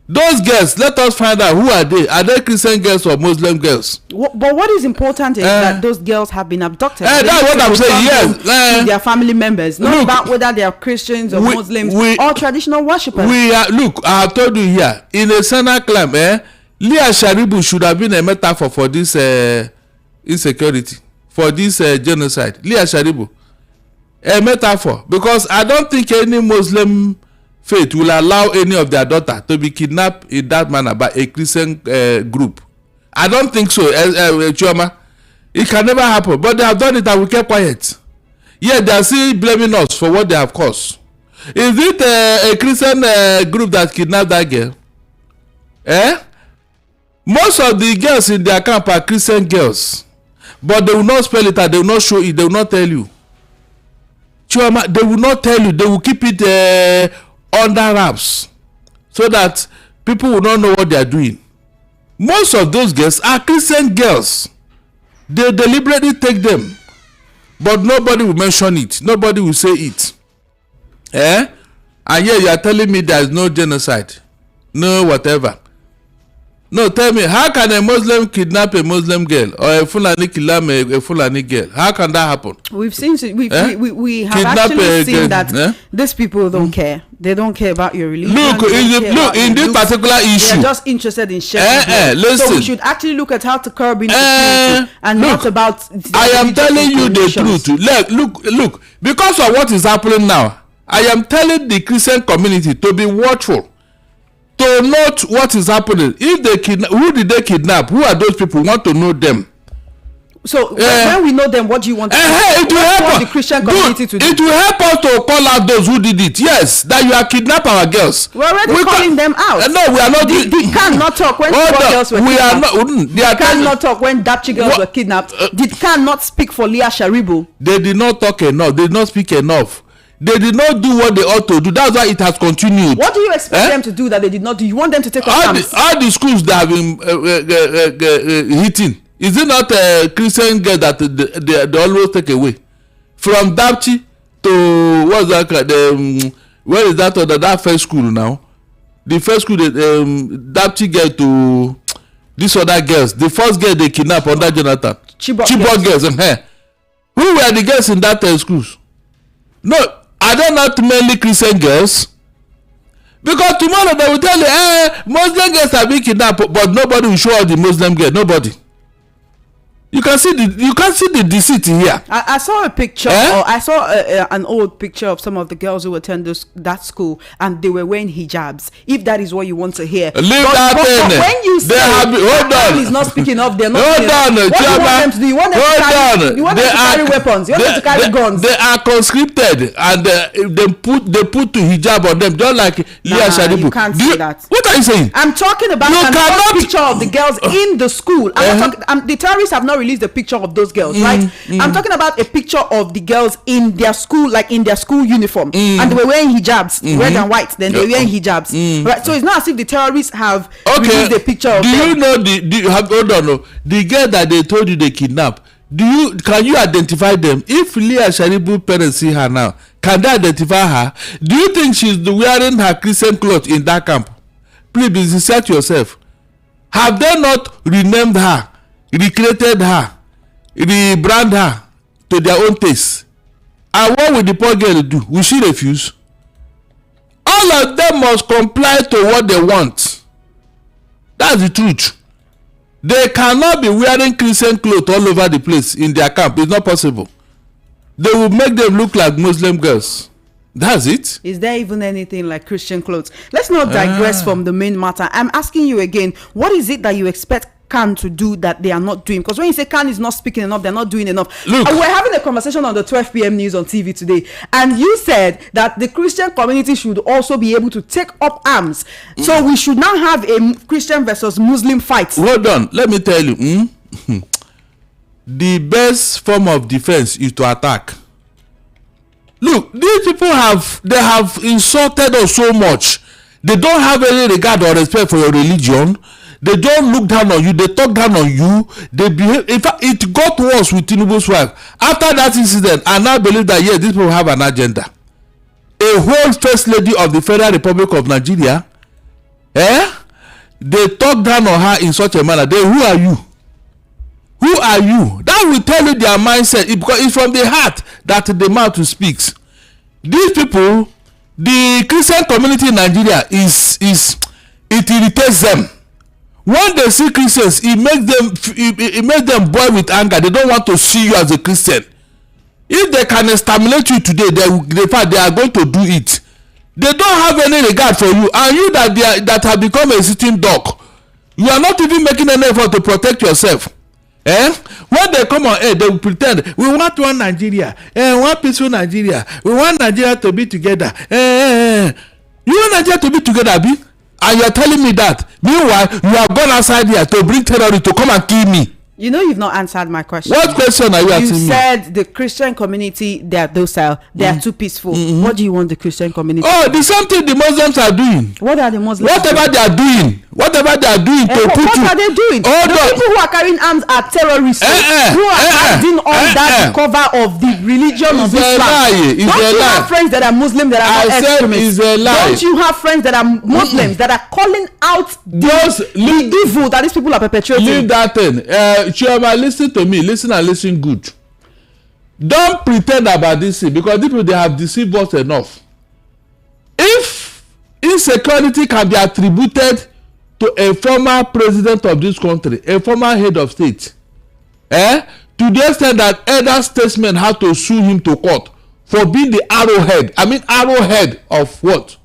Those girls, let us find out who are they. Are they Christian girls or Muslim girls? But what is important is that those girls have been abducted. That's what I'm saying. Yes, their family members, not about whether they are Christians or Muslims or traditional worshippers. Look, I have told you here in a Senate climb. Leah Sharibu should have been a metaphor for this insecurity, for this genocide. Leah Sharibu. A metaphor, because I don't think any Muslim faith will allow any of their daughter to be kidnapped in that manner by a Christian group. I don't think so, Chioma. It can never happen, but they have done it and we kept quiet. Yet they are still blaming us for what they have caused. Is it a Christian group that kidnapped that girl? Most of the girls in their camp are Christian girls, but they will not spell it out, they will not show it, they will not tell you. Chioma, they will not tell you, they will keep it under wraps so that people will not know what they are doing. Most of those girls are Christian girls. They deliberately take them, but nobody will mention it, nobody will say it. And yet you are telling me there is no genocide, no whatever. No, tell me, how can a Muslim kidnap a Muslim girl or a Fulani kidnap a Fulani girl? How can that happen? We've seen, we have kidnap actually seen that these people don't care. They don't care about your religion. Look, in this particular issue, they're just interested in sharing. Listen. So we should actually look at how to curb insecurity and not about. I am telling you the truth. Look, because of what is happening now, I am telling the Christian community to be watchful, to note what is happening. If they kidnap, who did they kidnap? Who are those people? We want to know them. So when we know them, what do you want to do? It will help us. The Christian community to do? It will help us to call out those who did it. Yes, that you are kidnapping our girls. We're already calling them out. No, we are not. They cannot talk when girls were kidnapped. They cannot talk when Dapchi girls were kidnapped. They cannot speak for Leah Sharibu. They did not talk enough. They did not speak enough. They did not do what they ought to do. That's why it has continued. What do you expect them to do that they did not do? You want them to take up arms? All the schools that have been hitting, is it not a Christian girl that they always take away? From Dapchi to what's that? Where is that first school now? The first school, Dapchi girl to these other girls. The first girl they kidnapped under Jonathan. Chibok girls. Who were the girls in that schools? No. Are they not mainly Christian girls? Because tomorrow they will tell you, Muslim girls are being kidnapped, but nobody will show all the Muslim girls. Nobody. You can see the deceit here. I saw a picture, or I saw an old picture of some of the girls who attend that school, and they were wearing hijabs. If that is what you want to hear, leave that thing. But when you say hold on, is not speaking up, they're not. Hold on, what do you want them to do? You want them to carry? You want them to carry weapons? You want them to carry guns? They are conscripted, and they put to hijab on them, just like Leah Sharibu. You can't say that. What are you saying? I'm talking about a picture of the girls in the school. I'm not talking. The terrorists have not released the picture of those girls, right? I'm talking about a picture of the girls in their school, like in their school uniform, and they were wearing hijabs, red and white. Then they were wearing hijabs, right? So it's not as if the terrorists have released the picture of them. Do you know hold on, the girl that they told you they kidnapped? Can you identify them? If Leah Sharibu parents see her now, can they identify her? Do you think she's wearing her Christian clothes in that camp? Please be sincere to yourself. Have they not renamed her, recreated her, rebrand her to their own taste? And what will the poor girl do? Will she refuse? All of them must comply to what they want. That's the truth. They cannot be wearing Christian clothes all over the place in their camp. It's not possible. They will make them look like Muslim girls. That's it. Is there even anything like Christian clothes? Let's not digress from the main matter. I'm asking you again, what is it that you expect Khan to do that they are not doing? Because when you say Khan is not speaking enough, they're not doing enough. Look, we're having a conversation on the 12 p.m. news on TV today, and you said that the Christian community should also be able to take up arms. So we should now have a Christian versus Muslim fight. Hold on, let me tell you. The best form of defense is to attack. Look, these people have insulted us so much. They don't have any regard or respect for your religion. They don't look down on you. They talk down on you. They behave. In fact, it got worse with Tinubu's wife. After that incident, I now believe that yes, these people have an agenda. A whole first lady of the Federal Republic of Nigeria, they talk down on her in such a manner. Who are you? Who are you? That will tell you their mindset, because it's from the heart that the mouth speaks. These people, the Christian community in Nigeria it irritates them. When they see Christians, it makes them boil with anger. They don't want to see you as a Christian. If they can stimulate you today, they are going to do it. They don't have any regard for you, and you that have become a sitting duck, you are not even making any effort to protect yourself. When they come on air, they will pretend we want one Nigeria, one peaceful Nigeria. We want Nigeria to be together. You want Nigeria to be together, Abi? And you're telling me that. Meanwhile, you have gone outside here to bring terrorists to come and kill me. You know you've not answered my question. What question are you asking me? You said the Christian community, they are docile. They are too peaceful. What do you want the Christian community to do? The same thing the Muslims are doing. What are the Muslims Whatever they are doing to put what you. What are they doing? The people who are carrying arms are terrorists. Who are acting on that cover of the religion of Islam. Don't you have friends that are Muslim that are not extremists? Don't you have friends that are Muslims that are calling out the evil that these people are perpetrating? Leave that thing. Chioma, listen to me. Listen and listen good. Don't pretend about this thing because people they have deceived us enough. If insecurity can be attributed to a former president of this country, a former head of state, to the extent that other statesmen have to sue him to court for being the arrowhead of what?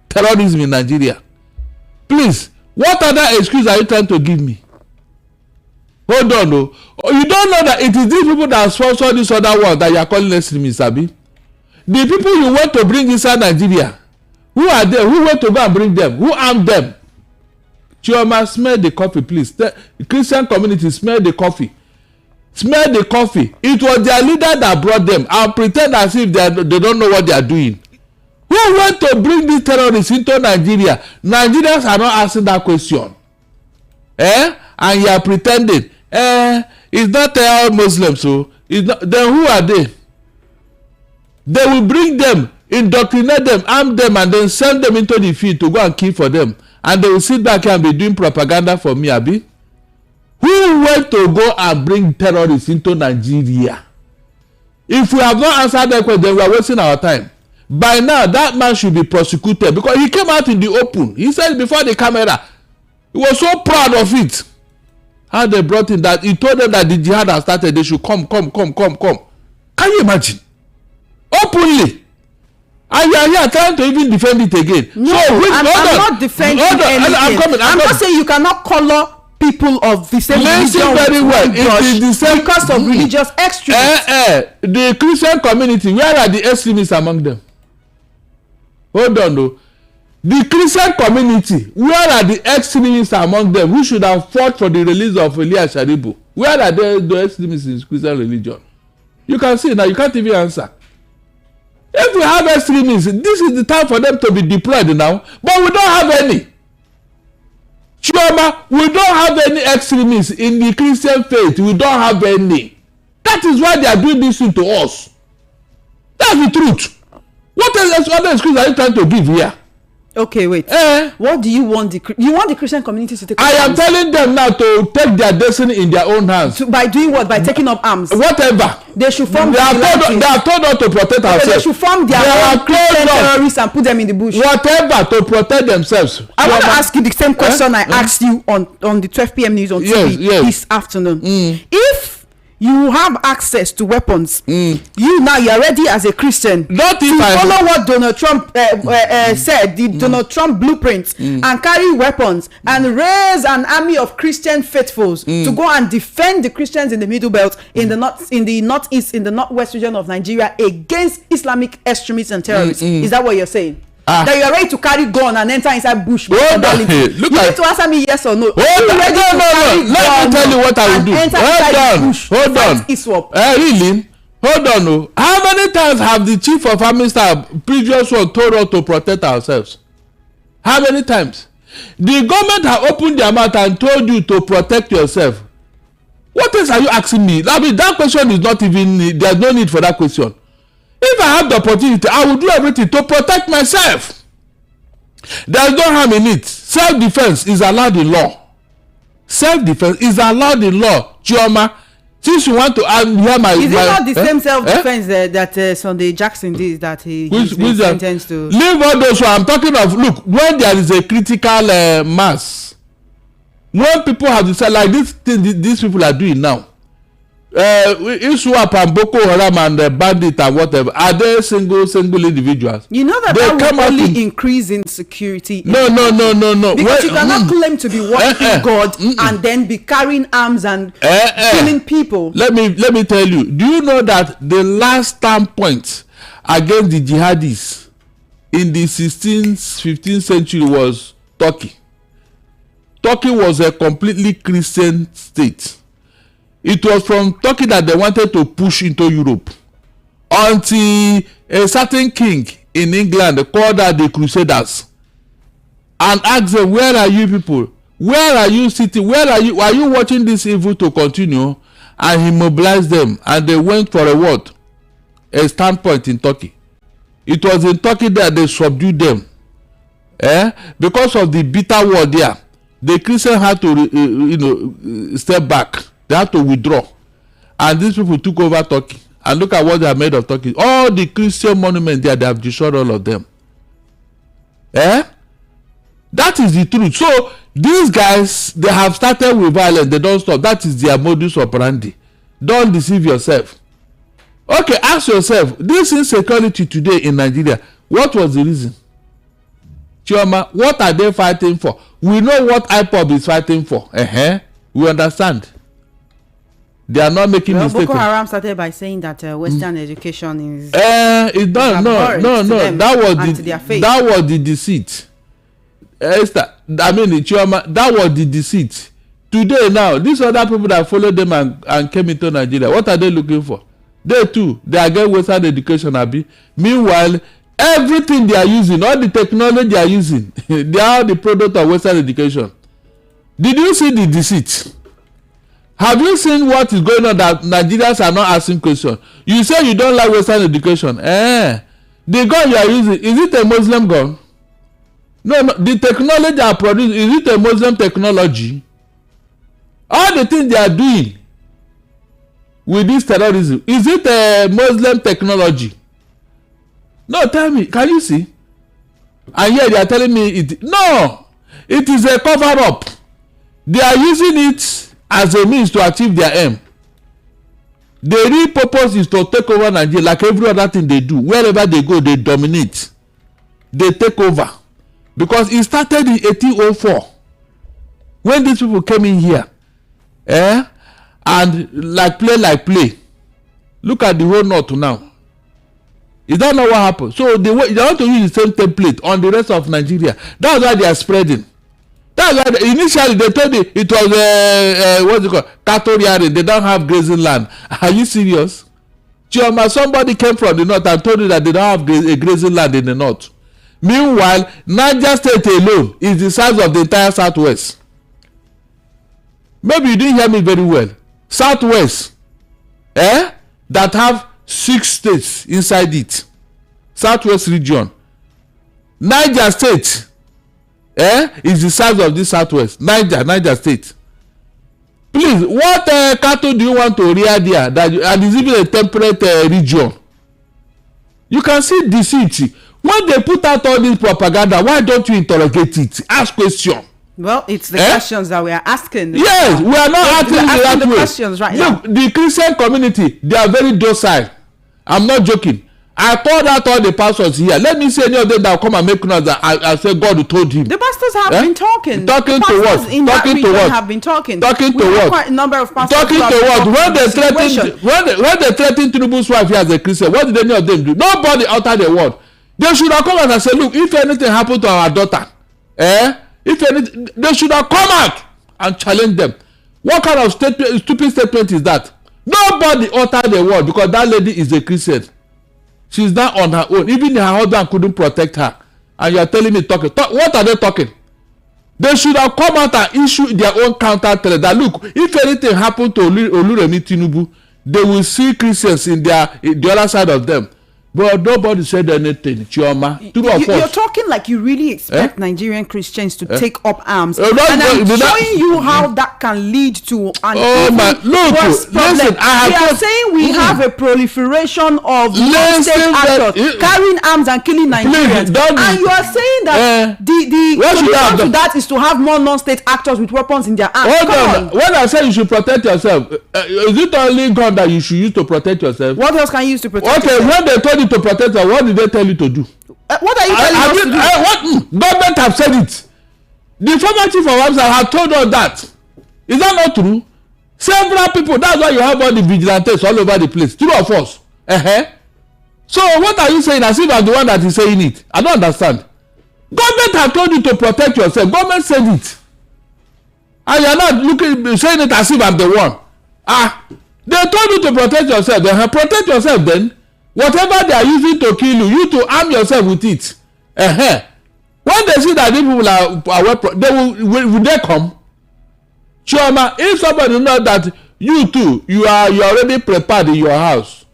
Terrorism in Nigeria. Please, what other excuse are you trying to give me? Hold on, no. You don't know that it is these people that sponsor this other one that you are calling extremists, Abi? The people you want to bring inside Nigeria, who are they? Who want to go and bring them? Who armed them? Chioma, smell the coffee, please. The Christian community, smell the coffee. Smell the coffee. It was their leader that brought them and pretend as if they don't know what they are doing. Who want to bring these terrorists into Nigeria? Nigerians are not asking that question. And you are pretending. It's not all Muslims, so it's not. Then who are they? They will bring them, indoctrinate them, arm them, and then send them into the field to go and kill for them. And they will sit back and be doing propaganda for me, Abi. Who went to go and bring terrorists into Nigeria? If we have not answered that question, then we are wasting our time. By now, that man should be prosecuted because he came out in the open. He said before the camera, he was so proud of it. How they brought in that, he told them that the jihad has started, they should come. Can you imagine? Openly. And you are here trying to even defend it again. No, so, I'm not defending anything. I'm not saying you cannot color people of the same religion very well. It is the same because of religious extremism. The Christian community, where are the extremists among them? Hold on, though. The Christian community, where are the extremists among them who should have fought for the release of Elias Sharibu? Where are the extremists in Christian religion? You can see now, you can't even answer. If we have extremists, this is the time for them to be deployed now, but we don't have any. Chioma, we don't have any extremists in the Christian faith. We don't have any. That is why they are doing this thing to us. That's the truth. What else, other excuse are you trying to give here? Okay, wait. What do you want the Christian community to take up arms? I am telling them now to take their destiny in their own hands. By doing what? By taking up arms? Whatever. They should form they are told us to protect ourselves. They should form their own Christian terrorists and put them in the bush. Whatever, to protect themselves. I want to ask you the same question I asked you on the 12 p.m. news on TV this afternoon. If you have access to weapons, you are ready as a Christian to follow what Donald Trump said, the Donald Trump blueprint, and carry weapons and raise an army of Christian faithfuls to go and defend the Christians in the Middle Belt, in the northeast, in the northwest region of Nigeria against Islamic extremists and terrorists. Is that what you're saying? That you are ready to carry gun and enter inside bush? You need to answer me yes or no. Let me tell you what I will do. Hold on. ISWAP. Really? Hold on. No. How many times have the chief of army staff, previous one, told us to protect ourselves? How many times? The government have opened their mouth and told you to protect yourself. What else are you asking me? I mean, that question is not even, there's no need for that question. If I have the opportunity, I will do everything to protect myself. There is no harm in it. Self-defense is allowed in law. Self-defense is allowed in law. Chioma, since you want to hear my... Is it not the same self-defense that Sunday Jackson did that he's been sentenced to? Leave all those who I'm talking of. Look, when there is a critical mass, when people have decided like this thing these people are doing now, ISWAP and Boko Haram and the bandit and whatever, are they single individuals? You know that will only increase insecurity. No. Because you cannot claim to be worshiping God and then be carrying arms and killing people. Let me tell you. Do you know that the last standpoint against the jihadis in the 16th, 15th century was Turkey? Turkey was a completely Christian state. It was from Turkey that they wanted to push into Europe until a certain king in England called out the Crusaders and asked them, where are you people? Where are you sitting? Where are you? Are you watching this evil to continue? And he mobilized them and they went for a what? A standpoint in Turkey. It was in Turkey that they subdued them. Because of the bitter war there, the Christians had to step back. They had to withdraw. And these people took over Turkey. And look at what they have made of Turkey. All the Christian monuments there, they have destroyed all of them. That is the truth. So these guys, they have started with violence. They don't stop. That is their modus operandi. Don't deceive yourself. Okay, ask yourself, this insecurity today in Nigeria, what was the reason? Chioma, what are they fighting for? We know what IPOB is fighting for. We understand. They are not making mistakes. Boko Haram started by saying that Western education is. No. That was the deceit. Esther, I mean, Chioma, that was the deceit. Today, now, these other people that followed them and came into Nigeria, what are they looking for? They too, they are getting Western education, Abi. Meanwhile, everything they are using, all the technology they are using, they are the product of Western education. Did you see the deceit? Have you seen what is going on that Nigerians are not asking questions? You say you don't like Western education. The gun you are using, is it a Muslim gun? No. The technology are producing, is it a Muslim technology? All the things they are doing with this terrorism, is it a Muslim technology? No, tell me, can you see? And here they are telling me it. No, it is a cover up. They are using it as a means to achieve their aim. The real purpose is to take over Nigeria like every other thing they do. Wherever they go, they dominate. They take over. Because it started in 1804 when these people came in here. And like play. Look at the whole north now. Is that not what happened? So they want to use the same template on the rest of Nigeria. That's why they are spreading. That's why initially they told you it was what's it called? Cattle rearing. They don't have grazing land. Are you serious? Chioma, somebody came from the north and told you that they don't have a grazing land in the north. Meanwhile, Niger State alone is the size of the entire Southwest. Maybe you didn't hear me very well. Southwest, that have 6 states inside it. Southwest region. Niger State, is the size of this Southwest. Niger State. Please, what cattle do you want to rear there? And it's even a temperate region. You can see deceit. When they put out all this propaganda, why don't you interrogate it? Ask question. Well, it's the questions that we are asking. Yes, we are not asking the questions right now. Look, the Christian community, they are very docile. I'm not joking. I called out all the pastors here. Let me see any of them that will come and make noise that I say God told him. The pastors have been talking. Talking to what? Talking to what? Have been talking. Talking to what? Quite a number of pastors. Talking to what? When they threatened Tinubu's wife here as a Christian, what did any of them do? Nobody uttered a word. They should have come out and said, look, if anything happened to our daughter, if anything, they should have come out and challenged them. What kind of stupid statement is that? Nobody uttered a word because that lady is a Christian. She's not on her own. Even her husband couldn't protect her. And you are telling me talking. What are they talking? They should have come out and issued their own counter threat that look, if anything happened to Oluremi Tinubu, they will see Christians in the other side of them. But nobody said anything, Chioma. You're talking like you really expect Nigerian Christians to take up arms. No, and I'm showing you how that can lead to an worse problem. Listen, we are saying we have a proliferation of non-state actors carrying arms and killing Nigerians. And you are saying that the solution to that is to have more non-state actors with weapons in their hands. Hold on. When I say you should protect yourself, is it only gun that you should use to protect yourself? What else can you use to protect yourself? Okay, when they told you to protect yourself, what did they tell you to do? What are you telling us to do? Government have said it. The former chief of officer have told us that. Is that not true? Several people, that's why you have all the vigilantes all over the place. Two of us. So what are you saying as if I'm the one that is saying it? I don't understand. Government have told you to protect yourself. Government said it. And you are not saying it as if I'm the one. They told you to protect yourself. Then protect yourself then. Whatever they are using to kill you, you to arm yourself with it. When they see that these people are weapons, they will they come? Chioma, if somebody knows that you too, you are already prepared in your house,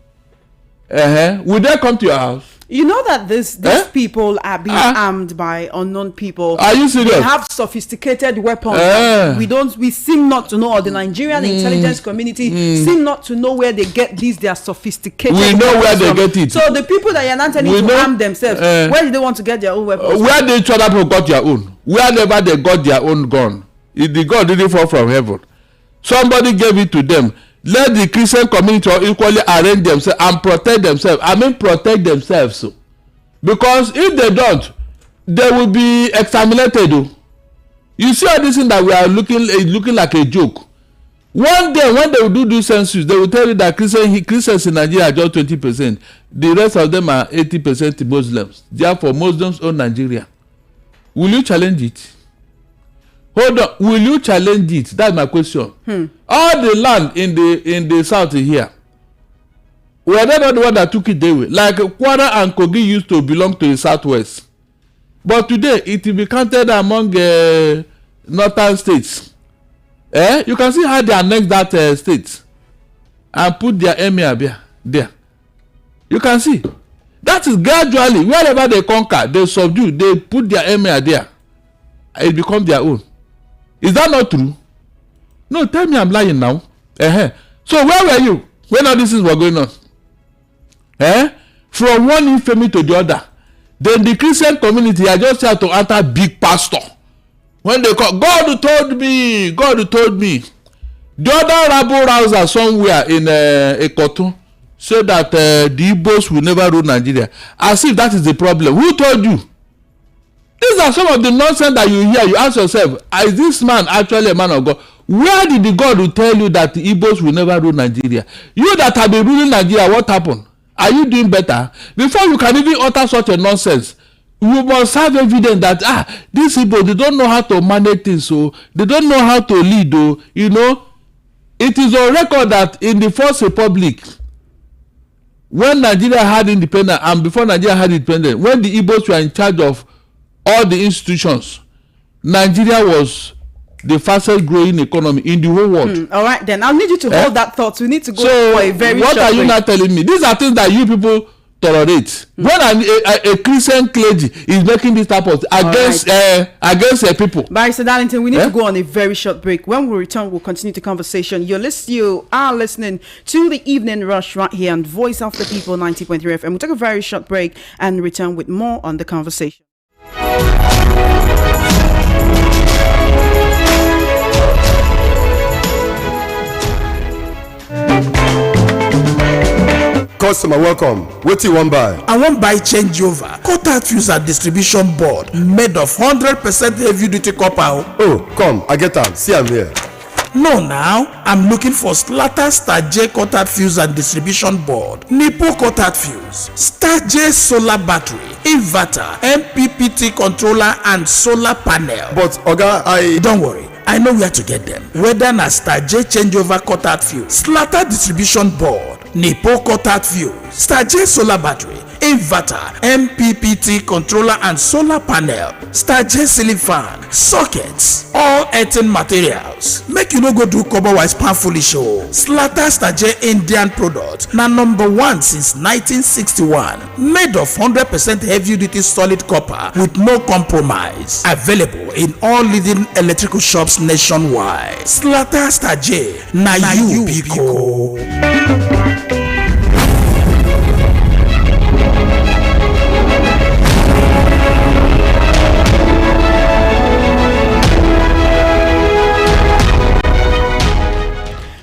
will they come to your house? You know that these people are being armed by unknown people. Are you serious? They have sophisticated weapons. We seem not to know, or the Nigerian intelligence community seem not to know where they get their sophisticated weapons. We know where they get it. So the people that you're not telling to arm themselves, where do they want to get their own weapons? Where did other people got their own? Wherever they got their own gun. The gun didn't fall from heaven. Somebody gave it to them. Let the Christian community equally arrange themselves and protect themselves. I mean protect themselves. Because if they don't, they will be exterminated. You see all this thing that we are looking like a joke. One day when they will do this census, they will tell you that Christians in Nigeria are just 20%. The rest of them are 80% Muslims. Therefore, Muslims own Nigeria. Will you challenge it? Hold on, will you challenge it? That's my question. All the land in the south here, were they not the one that took it away? Like Kwara and Kogi used to belong to the southwest, but today it will be counted among northern states. You can see how they annex that state and put their emir there. You can see that is gradually wherever they conquer, they subdue, they put their emir there. It becomes their own. Is that not true? No, tell me I'm lying now. So where were you when all these things were going on? From one infamy to the other. Then the Christian community are just here to enter big pastor. When they call, God told me. The other rabble rouser somewhere in Ekoto said that the Igbos will never rule Nigeria. As if that is the problem. Who told you? These are some of the nonsense that you hear. You ask yourself, is this man actually a man of God? Where did the God who tell you that the Igbos will never rule Nigeria? You that have been ruling Nigeria, what happened? Are you doing better? Before you can even utter such a nonsense, you must have evidence that these Igbos, they don't know how to manage things, so they don't know how to lead. You know, it is on record that in the First Republic, when Nigeria had independence and before Nigeria had independence, when the Igbos were in charge of all the institutions, Nigeria was the fastest growing economy in the whole world. All right, then I'll need you to hold that thought. We need to go for a very short break. What are you not telling me? These are things that you people tolerate. When a Christian clergy is making this type of against people. Barrister Darlington, we need to go on a very short break. When we return, we'll continue the conversation. You are listening to the Evening Rush right here on Voice of the People 90.3 FM. We'll take a very short break and return with more on the conversation. Customer, welcome. What you want buy? I want buy changeover. Cutout fuse and distribution board made of 100% heavy duty copper. Oh, come, I get am. See am here. No, now I'm looking for Slatter Star J cutout fuse and distribution board, Nipo cutout fuse, Star J solar battery, inverter, MPPT controller, and solar panel. But Oga, don't worry. I know where to get them. Whether na Star J changeover cutout fuse, Slatter distribution board, Nipo cutout fuse, Star J solar battery, inverter, MPPT controller, and solar panel, Star J ceiling fan, sockets, all earthen materials. Make you no go do cover wise pan foolish show. Slatter Star J Indian product na number 1 since 1961. Made of 100% heavy duty solid copper with no compromise. Available in all leading electrical shops nationwide. Slatter Star J, na you Pico.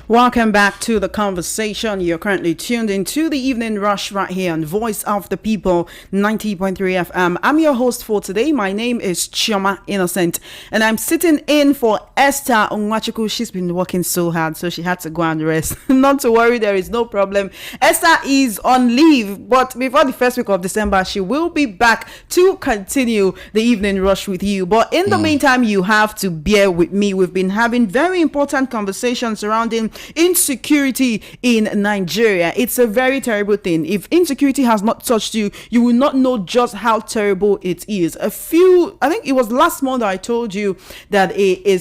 Welcome back to the conversation. You're currently tuned into the Evening Rush right here on Voice of the People 90.3 FM. I'm your host for today. My name is Chioma Innocent, and I'm sitting in for Esther Onwachuku. She's been working so hard, so she had to go and rest. Not to worry, there is no problem. Esther is on leave, but before the first week of December, she will be back to continue the Evening Rush with you. But in the meantime, you have to bear with me. We've been having very important conversations surrounding insecurity in Nigeria. It's a very terrible thing. If insecurity has not touched you, you will not know just how terrible it is. I think it was last month that I told you that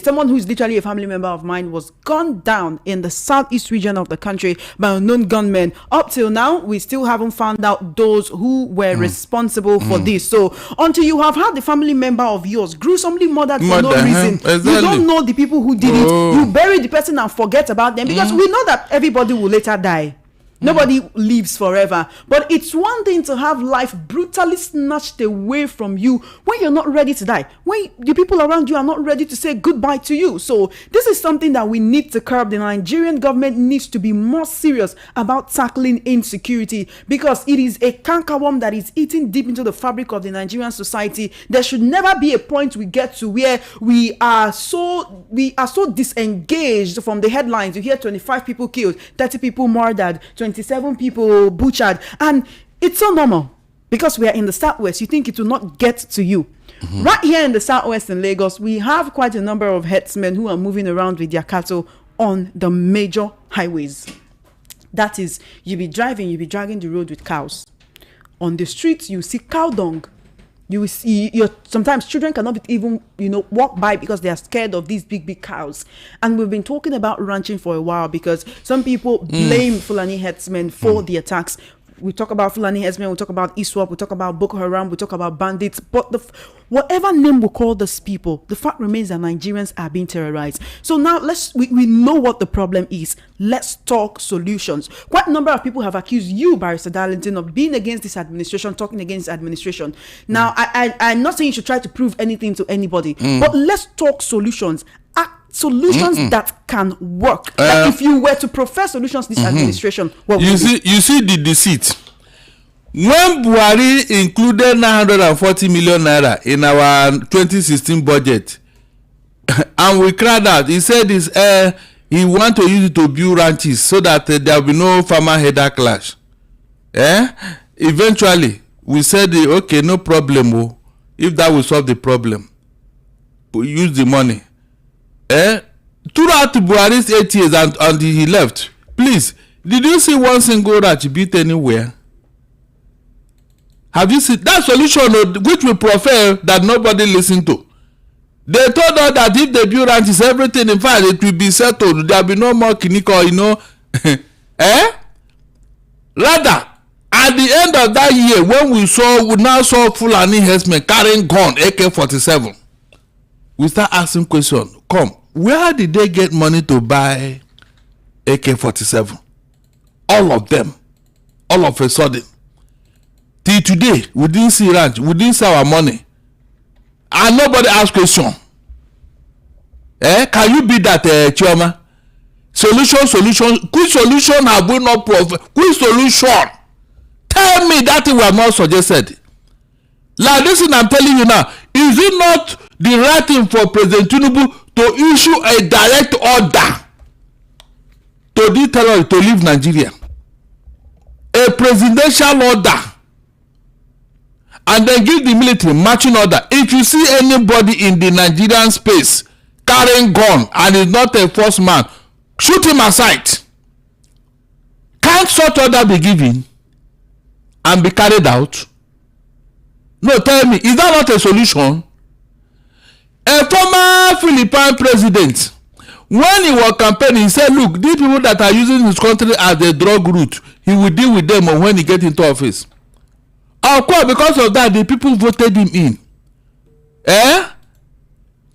someone who's literally a family member of mine was gunned down in the southeast region of the country by unknown gunmen. Up till now, we still haven't found out those who were responsible for this. So until you have had the family member of yours gruesomely murdered for no reason, exactly. You don't know the people who did it. You bury the person and forget about them, because we know that everybody will later die. Nobody lives forever. But it's one thing to have life brutally snatched away from you when you're not ready to die, when the people around you are not ready to say goodbye to you. So this is something that we need to curb. The Nigerian government needs to be more serious about tackling insecurity, because it is a cankerworm that is eating deep into the fabric of the Nigerian society. There should never be a point we get to where we are so disengaged from the headlines. You hear 25 people killed, 30 people murdered, 27 people butchered, and it's so normal because we are in the southwest. You think it will not get to you. Right here in the southwest in Lagos, we have quite a number of herdsmen who are moving around with their cattle on the major highways. That is, you'll be dragging the road with cows. On the streets, you see cow dung. You will see sometimes children cannot even walk by because they are scared of these big cows. And we've been talking about ranching for a while because some people blame Fulani herdsmen for the attacks. We talk about Fulani herdsmen, we talk about ISWAP, we talk about Boko Haram, we talk about bandits. But whatever name we call these people, the fact remains that Nigerians are being terrorized. So now we know what the problem is. Let's talk solutions. Quite a number of people have accused you, Barrister Darlington, of being against this administration, talking against this administration. Now, I'm not saying you should try to prove anything to anybody, but let's talk solutions. Solutions that can work. Like if you were to profess solutions to this administration, what would you see the deceit. When Buhari included 940 million naira in our 2016 budget, and we cried out, he said he want to use it to build ranches so that there will be no farmer header clash. Eventually, we said, okay, no problem. If that will solve the problem, we use the money. Throughout Buhari's 8 years and he left, please, did you see one single ranch built anywhere? Have you seen that solution which we prefer that nobody listened to? They told us that if they build ranches, everything, in fact, it will be settled. There will be no more kiniko, Rather, at the end of that year, when we now saw Fulani herdsmen carrying gun, AK-47, we start asking questions. Come, where did they get money to buy AK-47? All of them. All of a sudden. Till today, we didn't see ranch. We didn't see our money. And nobody asked question. Can you be that, Chioma? Solution. Which solution have we not provided? Which solution? Tell me that we have not suggested. Like this thing I'm telling you now, is it not the right thing for President Tinubu to issue a direct order to the terrorists to leave Nigeria? A presidential order. And then give the military marching order. If you see anybody in the Nigerian space carrying gun and is not a force man, shoot him aside. Can't such order be given and be carried out? No, tell me, is that not a solution? A former Philippine president, when he was campaigning, he said, look, these people that are using his country as the drug route, he will deal with them when he gets into office. Of course, because of that, the people voted him in.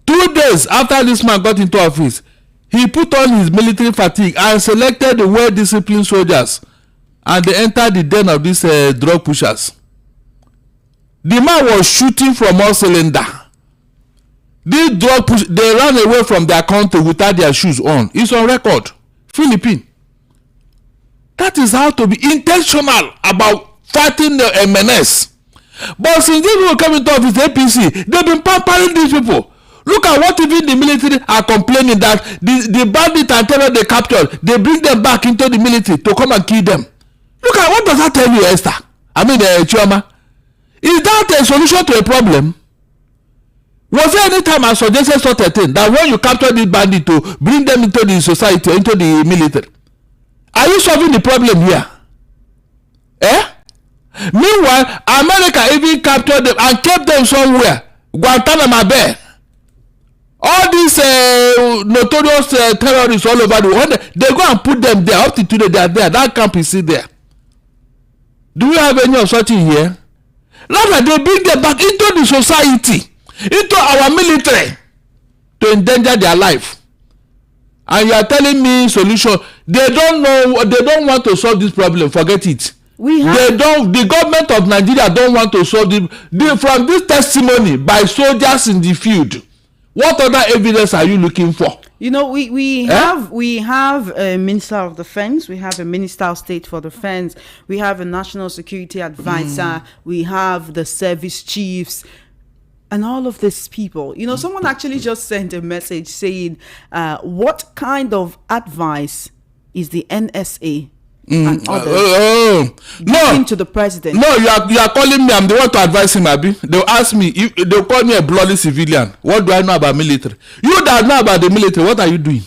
2 days after this man got into office, he put on his military fatigue and selected the well-disciplined soldiers, and they entered the den of these drug pushers. The man was shooting from all cylinders. These drug pushers, they ran away from their country without their shoes on. It's on record. Philippines. That is how to be intentional about fighting the MNS. But since these people came into office, APC, they've been pampering these people. Look at what even the military are complaining that the bandit and terror they captured, they bring them back into the military to come and kill them. Look at what does that tell you, Esther? I mean, Chioma. Is that a solution to a problem? Was there any time I suggested such a thing that when you capture this bandit to bring them into the society, into the military? Are you solving the problem here? Meanwhile, America even captured them and kept them somewhere. Guantanamo Bay. All these notorious terrorists all over the world, they go and put them there. Up to today, they are there. That camp is still there. Do we have any of such in here? Rather, they bring them back into the society, into our military, to endanger their life. And you are telling me solution? They don't know. They don't want to solve this problem. Forget it. They don't. The government of Nigeria don't want to solve from this testimony by soldiers in the field. What other evidence are you looking for? You know, we have a Minister of Defense, we have a Minister of State for Defense, we have a National Security Advisor, we have the service chiefs, and all of these people. You know, someone actually just sent a message saying, what kind of advice is the NSA and others giving to the president? No, you are calling me. I'm the one to advise him, Abi. They'll ask me. They'll call me a bloody civilian. What do I know about military? You that know about the military, what are you doing?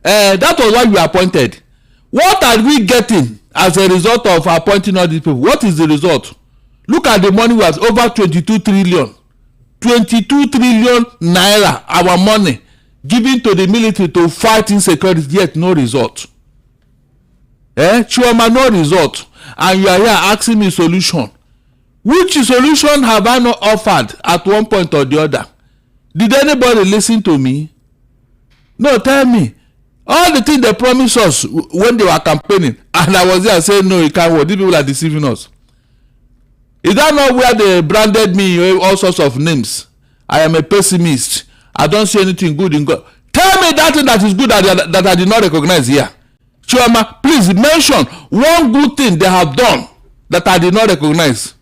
That was why you were appointed. What are we getting as a result of appointing all these people? What is the result? Look at the money was over 22 trillion. 22 trillion naira, our money, given to the military to fight insecurity, yet no result. Chioma, no result. And you are here asking me solution. Which solution have I not offered at one point or the other? Did anybody listen to me? No, tell me. All the things they promised us when they were campaigning, and I was there saying, no, it can't work. These people are deceiving us. Is that not where they branded me all sorts of names? I am a pessimist. I don't see anything good in God. Tell me that thing that is good that I did not recognize here. Chioma, please mention one good thing they have done that I did not recognize.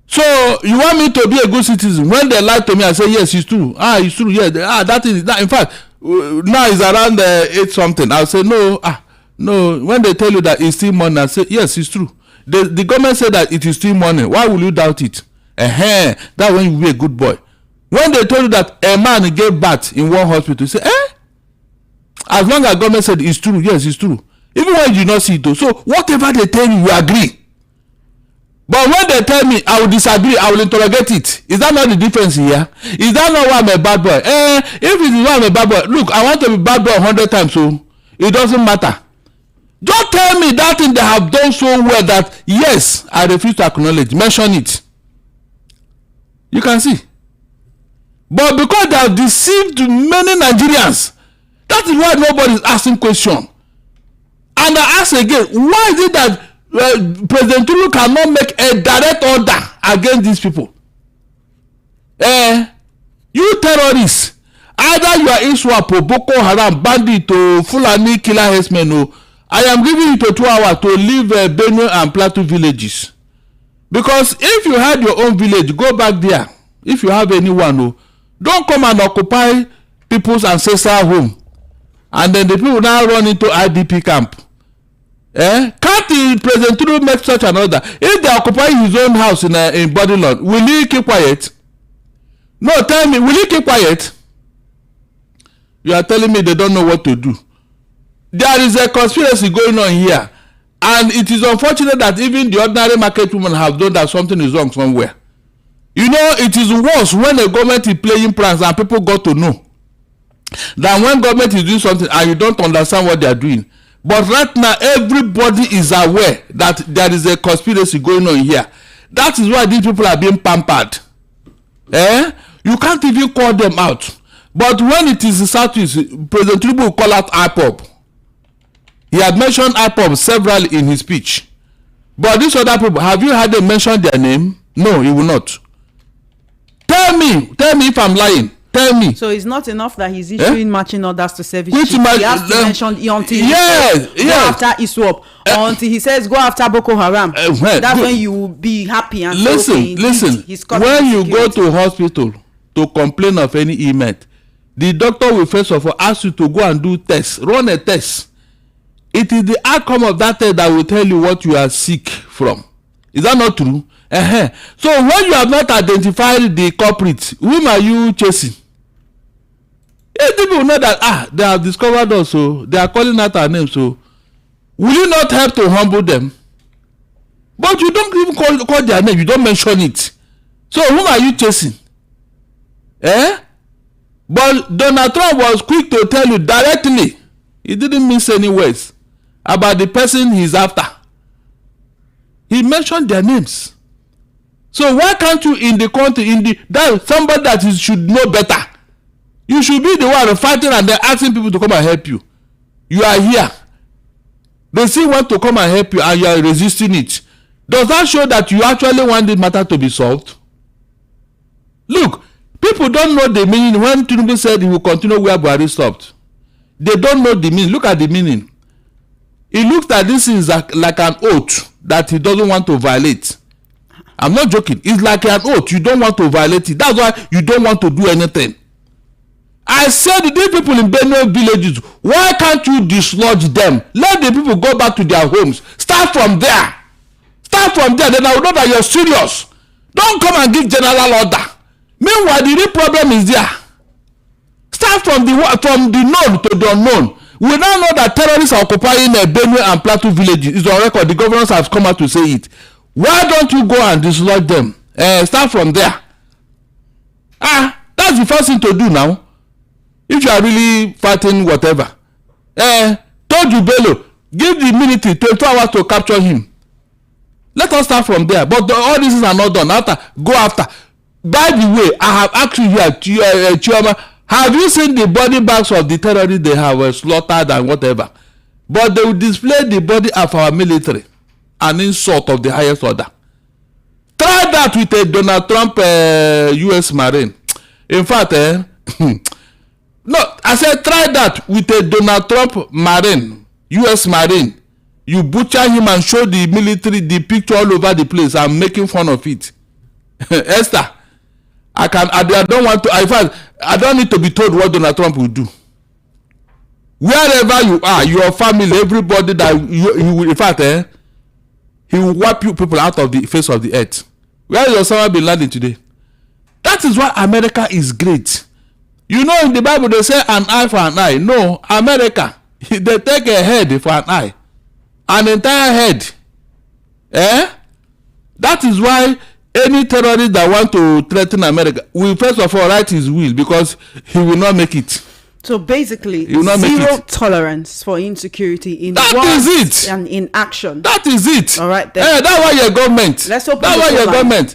So you want me to be a good citizen when they lie to me and say yes, it's true. It's true. Yes. That is that. In fact, now it's around 8 something. I'll say no. No. When they tell you that it's still money, I say yes, it's true. The government said that it is still money. Why will you doubt it? That when you be a good boy. When they told you that a man gave birth in one hospital, you say as long as government said it's true, yes, it's true. Even when you do not see it though. So whatever they tell you, you agree. But when they tell me I will disagree, I will interrogate it. Is that not the difference here? Is that not why I'm a bad boy? If it is why I'm a bad boy, look, I want to be bad boy 100 times, so it doesn't matter. Just tell me that thing they have done so well that yes, I refuse to acknowledge. Mention it. You can see. But because they have deceived many Nigerians, that is why nobody is asking question. And I ask again, why is it that President Tinubu cannot make a direct order against these people? You terrorists, either you are ISWAP or Boko Haram, bandit or Fulani killer herdsmen, I am giving you 2 hours to leave Benue and Plateau villages. Because if you had your own village, go back there. If you have anyone, don't come and occupy people's ancestral home. And then the people now run into IDP camp. Can't the President Tinubu make such an order? If they occupy his own house in Bodyland, will he keep quiet? No, tell me, will he keep quiet? You are telling me they don't know what to do. There is a conspiracy going on here. And it is unfortunate that even the ordinary market women have done that something is wrong somewhere. You know, it is worse when the government is playing pranks and people got to know than when government is doing something and you don't understand what they are doing. But right now, everybody is aware that there is a conspiracy going on here. That is why these people are being pampered. You can't even call them out. But when it is the Southeast, President Tinubu will call out IPOB. He had mentioned IPOB severally in his speech. But these other people, have you heard them mention their name? No, he will not. Tell me if I'm lying. Tell me. So it's not enough that he's issuing marching orders to service chiefs. He has to mention until go after ISWAP, until he says go after Boko Haram. That's when you will be happy and listen. When you go to hospital to complain of any ailment, the doctor will first of all ask you to go and do tests, run a test. It is the outcome of that test that will tell you what you are sick from. Is that not true? So when you have not identified the culprit, whom are you chasing? People know that they have discovered us, so they are calling out our names. So will you not help to humble them? But you don't even call their name. You don't mention it. So whom are you chasing? But Donald Trump was quick to tell you directly. He didn't miss any words about the person he's after. He mentioned their names. So why can't you in the country, somebody that should know better? You should be the one fighting and then asking people to come and help you. You are here. They still want to come and help you and you are resisting it. Does that show that you actually want the matter to be solved? Look, people don't know the meaning. When Tinubu said he will continue where Buhari stopped, they don't know the meaning. Look at the meaning. It looks like this is like an oath that he doesn't want to violate. I'm not joking. It's like an oath. You don't want to violate it. That's why you don't want to do anything. I said these people in Benue villages, why can't you dislodge them? Let the people go back to their homes. Start from there. Then I will know that you're serious. Don't come and give general order. Meanwhile, the real problem is there. Start from the known to the unknown. We now know that terrorists are occupying Benue and Plateau villages. It's on record. The governors have come out to say it. Why don't you go and dislodge them? Start from there. That's the first thing to do now. If you are really fighting whatever. Told you Bello, give the military 24 hours to capture him. Let us start from there. But all these are not done. Go after. By the way, I have asked you here, Chioma, have you seen the body bags of the terrorists they have slaughtered and whatever? But they will display the body of our military. An insult of the highest order. Try that with a Donald Trump U.S. Marine. In fact, no, I said try that with a Donald Trump Marine, U.S. Marine. You butcher him and show the military the picture all over the place. I'm making fun of it. Esther, I don't want to. In fact, I don't need to be told what Donald Trump will do. Wherever you are, your family, everybody that he will. In fact, he will wipe you people out of the face of the earth. Where is Osama bin Laden today? That is why America is great. You know, in the Bible they say an eye for an eye. No, America, they take a head for an eye, an entire head. That is why any terrorist that want to threaten America will first of all write his will, because he will not make it. So basically, zero tolerance for insecurity in words and in action. That is it. All right. Then. That's why your government.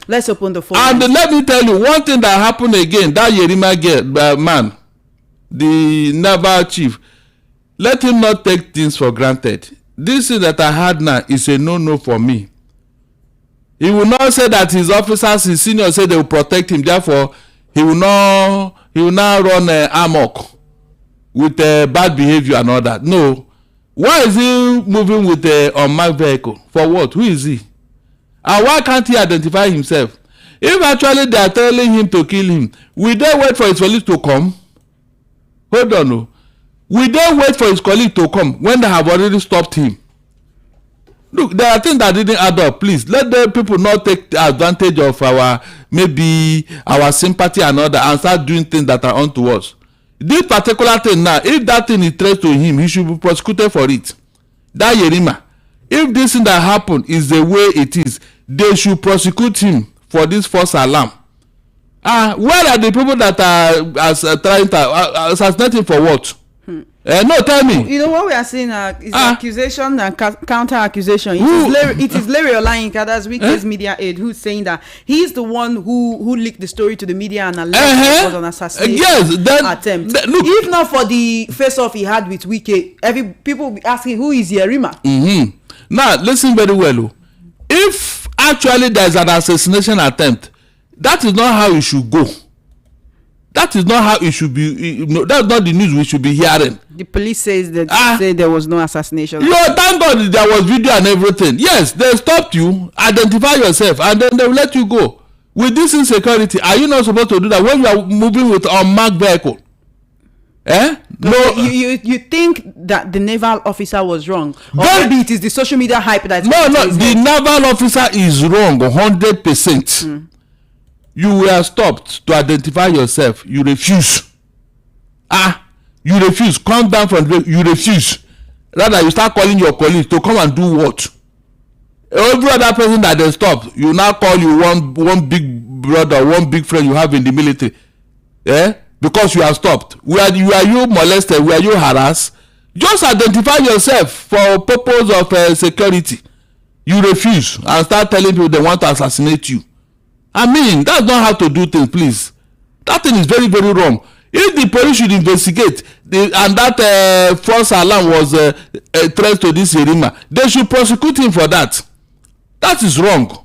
Let's open the phone. And let me tell you one thing that happened again. That Yerima man, the naval chief, let him not take things for granted. This thing that I had now is a no for me. He will not say that his officers, his seniors, say they will protect him. Therefore, he will now run amok with bad behavior and all that. No. Why is he moving with an unmarked vehicle? For what? Who is he? And why can't he identify himself? If actually they are telling him to kill him, will they wait for his colleague to come? Hold on. No. Will they wait for his colleague to come when they have already stopped him? Look, there are things that didn't add up. Please, let the people not take advantage of our sympathy and all that and start doing things that are unto us. This particular thing now, if that thing is traced to him, he should be prosecuted for it. That Yerima, if this thing that happened is the way it is, they should prosecute him for this false alarm. Where are the people that are trying to assassinate him for what? No, tell me. You know what we are seeing is accusation and counter accusation. It is Larry Olayinka, that's Wike's media aide, who's saying that he's the one who leaked the story to the media and alleged it was an assassination attempt. Look, if not for the face-off he had with Wike, people will be asking who is Yerima. Now listen very well. If actually there is an assassination attempt, that is not how it should go. That is not how it should be. That's not the news we should be hearing. The police says that say there was no assassination. Thank God there was video and everything. Yes, they stopped you, identify yourself, and then they will let you go. With this insecurity, are you not supposed to do that when you are moving with an unmarked vehicle? No. You think that the naval officer was wrong, or maybe it is the social media hype that the naval officer is wrong 100%. You were stopped to identify yourself. You refuse. You refuse. Come down from the. You refuse. Rather, you start calling your colleagues to come and do what? Every other person that they stop, you now call you one big brother, one big friend you have in the military. Because you are stopped. Were you molested? Were you harassed? Just identify yourself for purpose of security. You refuse and start telling people they want to assassinate you. I mean, that's not how to do things, please. That thing is very, very wrong. If the police should investigate and that false alarm was a threat to this Yerima, they should prosecute him for that. That is wrong.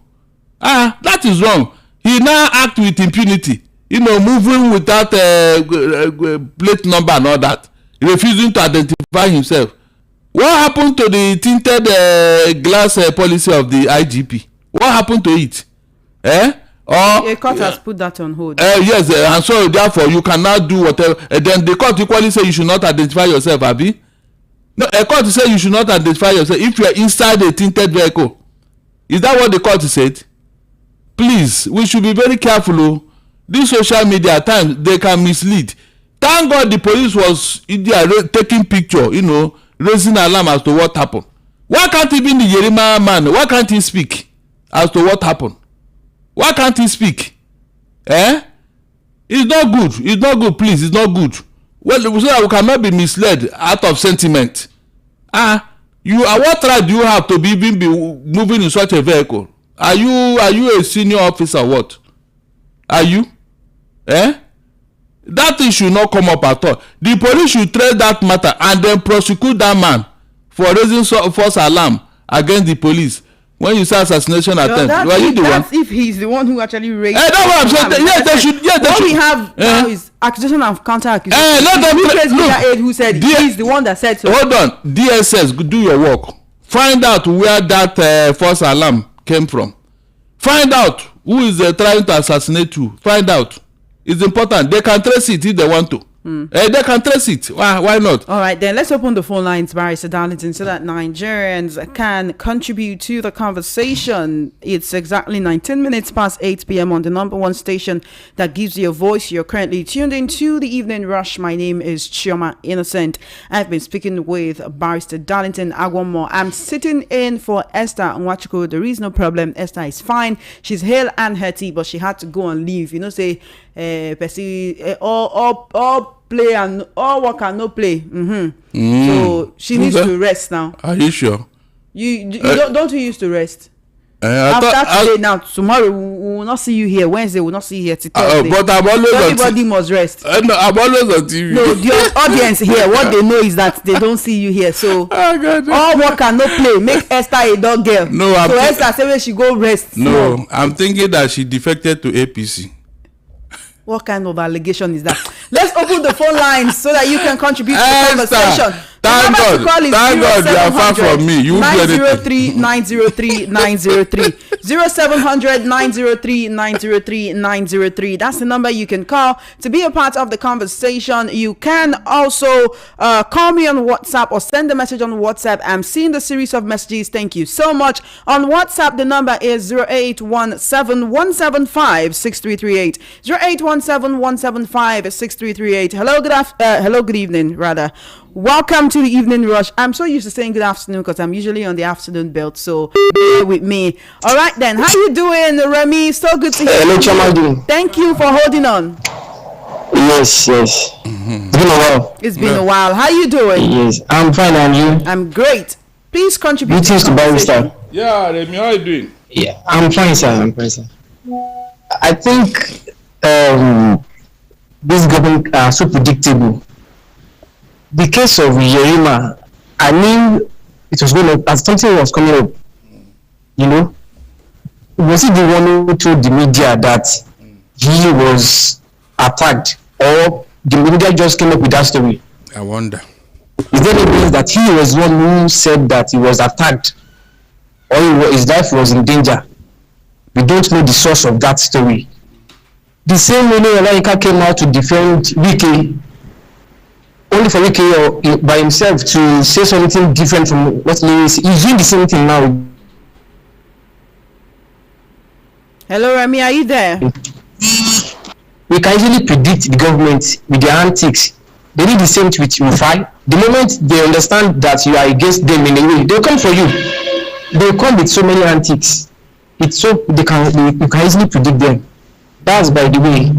That is wrong. He now act with impunity. Moving without plate number and all that. Refusing to identify himself. What happened to the tinted glass policy of the IGP? What happened to it? A court has put that on hold. Yes, and so therefore you cannot do whatever. Then the court equally say you should not identify yourself, Abi. No, a court say you should not identify yourself if you are inside a tinted vehicle. Is that what the court said? Please, we should be very careful. This social media at times they can mislead. Thank God the police was taking picture, raising alarm as to what happened. Why can't even the Yerima man? Why can't he speak as to what happened? Why can't he speak? It's not good. It's not good, please. It's not good. Well, so that we cannot be misled out of sentiment. What right do you have to be moving in such a vehicle? Are you a senior officer or what? Are you? That thing should not come up at all. The police should trace that matter and then prosecute that man for raising false alarm against the police. When you say assassination attempt, were you the one? That's if he's the one who actually raised. That's what I'm saying. Yes, they should. Yes, they what should. we have now is accusation and counter accusation. Let them look. Who said he's the one that said so? Hold on, DSS, do your work. Find out where that false alarm came from. Find out who is trying to assassinate you. Find out. It's important. They can trace it if they want to. They can trace it. Why not? All right, then let's open the phone lines, Barrister Darlington, so that Nigerians can contribute to the conversation. It's exactly 19 minutes past 8 p.m. on the number one station that gives you a voice. You're currently tuned into the Evening Rush. My name is Chioma Innocent. I've been speaking with Barrister Darlington Agwomo. I'm sitting in for Esther Nwachukwu. There is no problem. Esther is fine. She's hale and hearty, but she had to go and leave. All play and all work and no play. So she needs to rest now. Are you sure? You don't you used to rest? After today, now tomorrow we will not see you here. Wednesday we will not see you here till Thursday. But I'm always everybody must rest. No, I'm always on TV. No, the audience here, what they know is that they don't see you here. So all work and no play. Make Esther a dog girl. No, so Esther say when she go rest. No, I'm thinking that she defected to APC. What kind of allegation is that? Let's open the phone lines so that you can contribute to the conversation. Thank God you are far from me. You 903-903-903 0700-903-903-903. That's the number you can call to be a part of the conversation. You can also call me on WhatsApp or send a message on WhatsApp. I'm seeing the series of messages. Thank you so much. On WhatsApp, the number is 0817-175-6338. 0817-175-6338. Hello, good evening, rather. Welcome to the evening rush. I'm so used to saying good afternoon because I'm usually on the afternoon belt, so bear with me. All right then, how you doing, Remy? So good to hear Hello, you. Chama. Thank you for holding on. Yes. It's been a while. It's been a while. How you doing? Yes, I'm fine, and you? I'm great. Please contribute Greetings to the to conversation. Barrister. Yeah, Remy, how you doing? Yeah, I'm fine, sir. I think this government are so predictable. The case of Yerima, I knew it was going to, as something was coming up, you know. Was he the one who told the media that he was attacked, or the media just came up with that story? I wonder. Is there evidence that he was the one who said that he was attacked, or his life was in danger? We don't know the source of that story. The same way Olaika came out to defend Wike, only for Wike by himself to say something different from what he's doing the same thing now. Hello, Remy, are you there? We can easily predict the government with their antics. They did the same with Rufai. The moment they understand that you are against them in a way, they'll come for you. They'll come with so many antics. It's so you can easily predict them. That's by the way.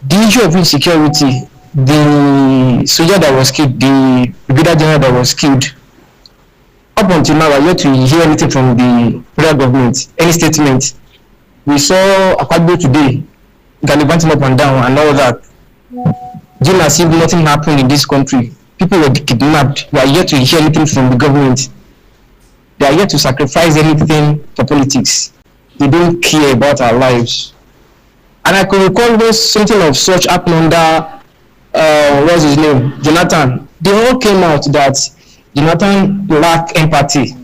The issue of insecurity, the soldier that was killed, the Brigadier General that was killed, up until now, I'm yet to hear anything from the federal government, any statement. We saw Akwadbo today, gallivanting up and down and all that. Just as if nothing happened in this country. People were kidnapped. We are yet to hear anything from the government. They are yet to sacrifice anything for politics. They don't care about our lives. And I could recall when something of such happened under, what's his name? Jonathan. They all came out that Jonathan lacked empathy.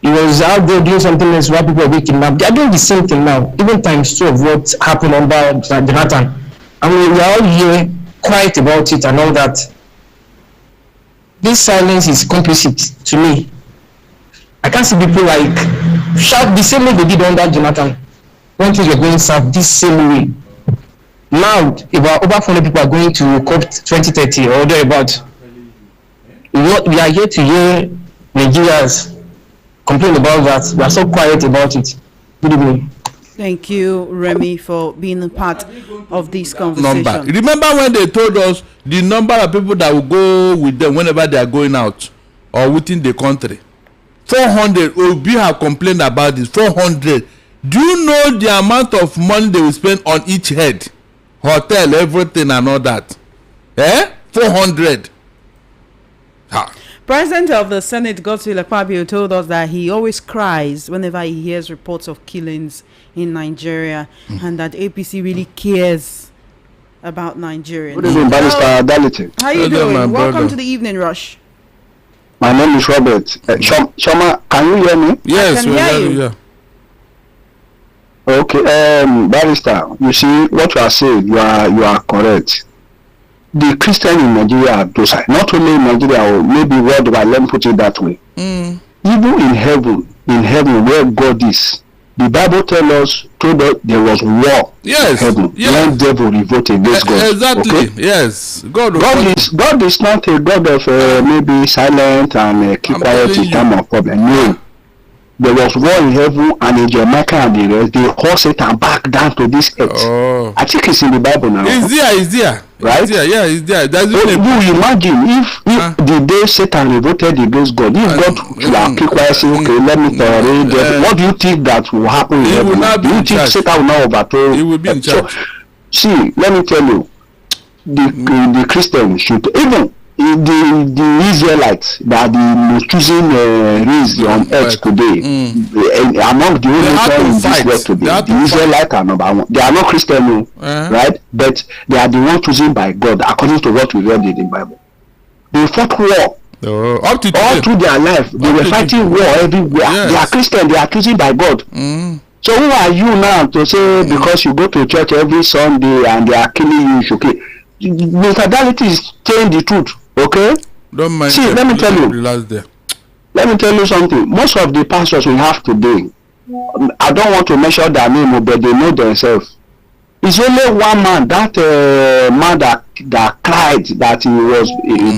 He was out there doing something else while people were being kidnapped. They are doing the same thing now, even times 2 of what happened under Jonathan. And we are all here quiet about it and all that. This silence is complicit to me. I can't see people like shout the same way they did under Jonathan. One thing you're going to serve this same way. Now, about over 400 people are going to COP 2030 or thereabout. We are here to hear Nigerians complain about that. We are so quiet about it. Good evening. Thank you, Remy, for being a part of this conversation. Number. Remember when they told us the number of people that will go with them whenever they are going out or within the country? 400. Obi have complained about this. 400. Do you know the amount of money they will spend on each head? Hotel, everything and all that. 400. President of the Senate, Godswill Akpabio, told us that he always cries whenever he hears reports of killings in Nigeria and that APC really cares about Nigerians. Good evening, Barrister Adality. How you doing? Welcome to the evening rush. My name is Robert. Shoma, can you hear me? Yes, we hear you. Yeah. Okay, Barrister, you see what you are saying, you are correct. The Christian in Nigeria are docile. Not only in Nigeria, or maybe worldwide, let me put it that way. Even in heaven where God is, the Bible told us there was war in heaven when devil revolted against God. Exactly. Okay? Yes. God is not a God of maybe silent and keep quiet in time of problem. No. There was war in heaven, and in Jeremiah and the rest, they hold Satan back down to this earth. Oh. I think it's in the Bible now. It's there. Right? It's there. Yeah, it's there. You imagine if the day Satan revolted against God, if God should keep quiet, say, okay, let me tolerate. What do you think that will happen in heaven? Do you think Satan will not overthrow? He will be in charge. See, let me tell you, the Christians should, even the Israelites that the most choosing race on earth today, among the only people in this world today, the Israelites are number one. They are not Christian, right? But they are the ones chosen by God according to what we read in the Bible. They fought war. All through their life, they were fighting war everywhere. Yes. They are Christian, they are chosen by God. So who are you now to say because you go to church every Sunday and they are killing you, you should kill? The fatality is telling the truth. Okay? Don't mind. See, let me tell you. Let me tell you something. Most of the pastors we have today, I don't want to mention their name, but they know themselves. It's only one man, that man that cried that he was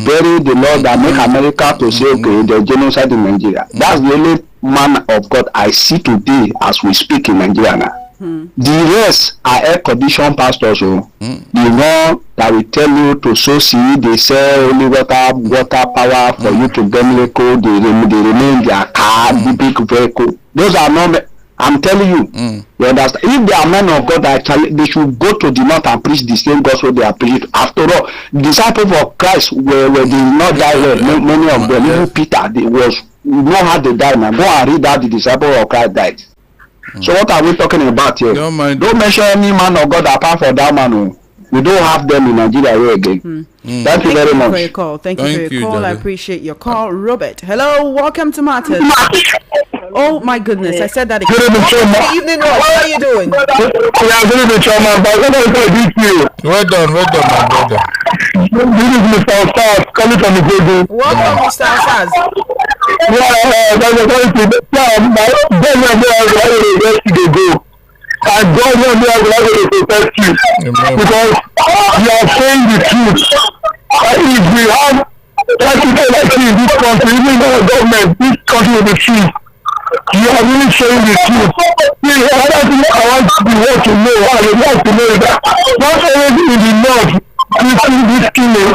buried the Lord that make America to say, okay, the genocide in Nigeria. That's the only man of God I see today as we speak in Nigeria now. The rest are air conditioned pastors. The one that will tell you to sow seed, they sell only water power for you to get miracle, they remain their car, the big vehicle. Those are not, I'm telling you, you understand? If they are men of God, actually, they should go to the north and preach the same gospel they are preaching. After all, disciples of Christ were they not die well. Many of them, even Peter, they was, you know how they died now. Go and read how the disciples of Christ died. So what are we talking about here? Don't mention any man of God apart from that man. We don't have them in Nigeria here again. Thank you very much. For your call. Thank you for your call. I appreciate your call. Robert, hello, welcome to Matters. Oh my goodness, I said that again. Good evening, Rob. How are you doing? Well done, my brother. This is Mr. Osas calling from the Google. Welcome, Mr. Osas. And God will to protect you because you are saying the truth. And if we have people like you in this country, even though the government, this country will be free. You are really saying the truth. The other thing I want the world to know, I would like to know is that not only in the north, this killing,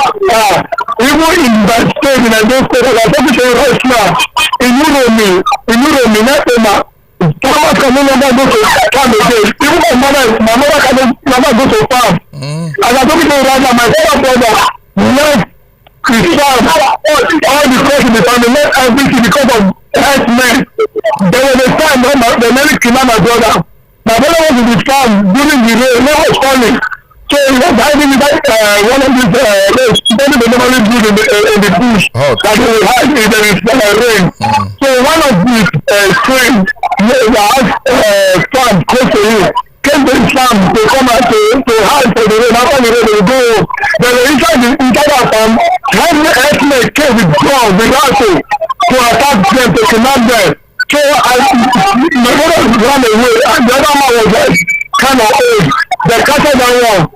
even in that state, in those states, like I'm talking to you right now, in Uromi, not farmers can no longer go to farm again. Even my mother can no longer go to farm. As I'm talking to you right now, my brother left his farm, all the crops in the family, left everything because of herdsmen. There was a time when the men killed my brother. My brother was in the farm during the rain, rain was falling. So he was hiding inside one of these they normally do in the bush that they will hide if there is rain. So one of these friends farm close to him came to his farm to come out to hide for the rain. After the rain they will go. Then inside our farm, herdsmen came with guns, with rifles to attack them, to kidnap them. So my brother ran away and the other man was like kind of old. They captured that one.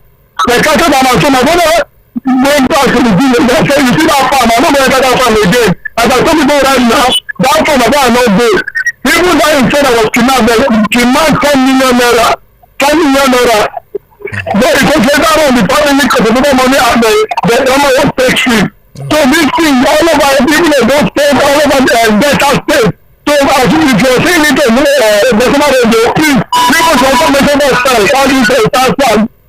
They captured that man. So my brother went back to the village. They said, you see that farm? I'm not going to enter that farm again. As I told people right now, that farm is not good. Even though he said I was kidnapped, they kidnapped 10 million naira. 10 million naira. But it was later on the family because the people money and the owner was taxi. So this thing all over, even in those states, all over the Delta state. So as if you're saying it on national radio, please, people should also mention that style. How do you say style?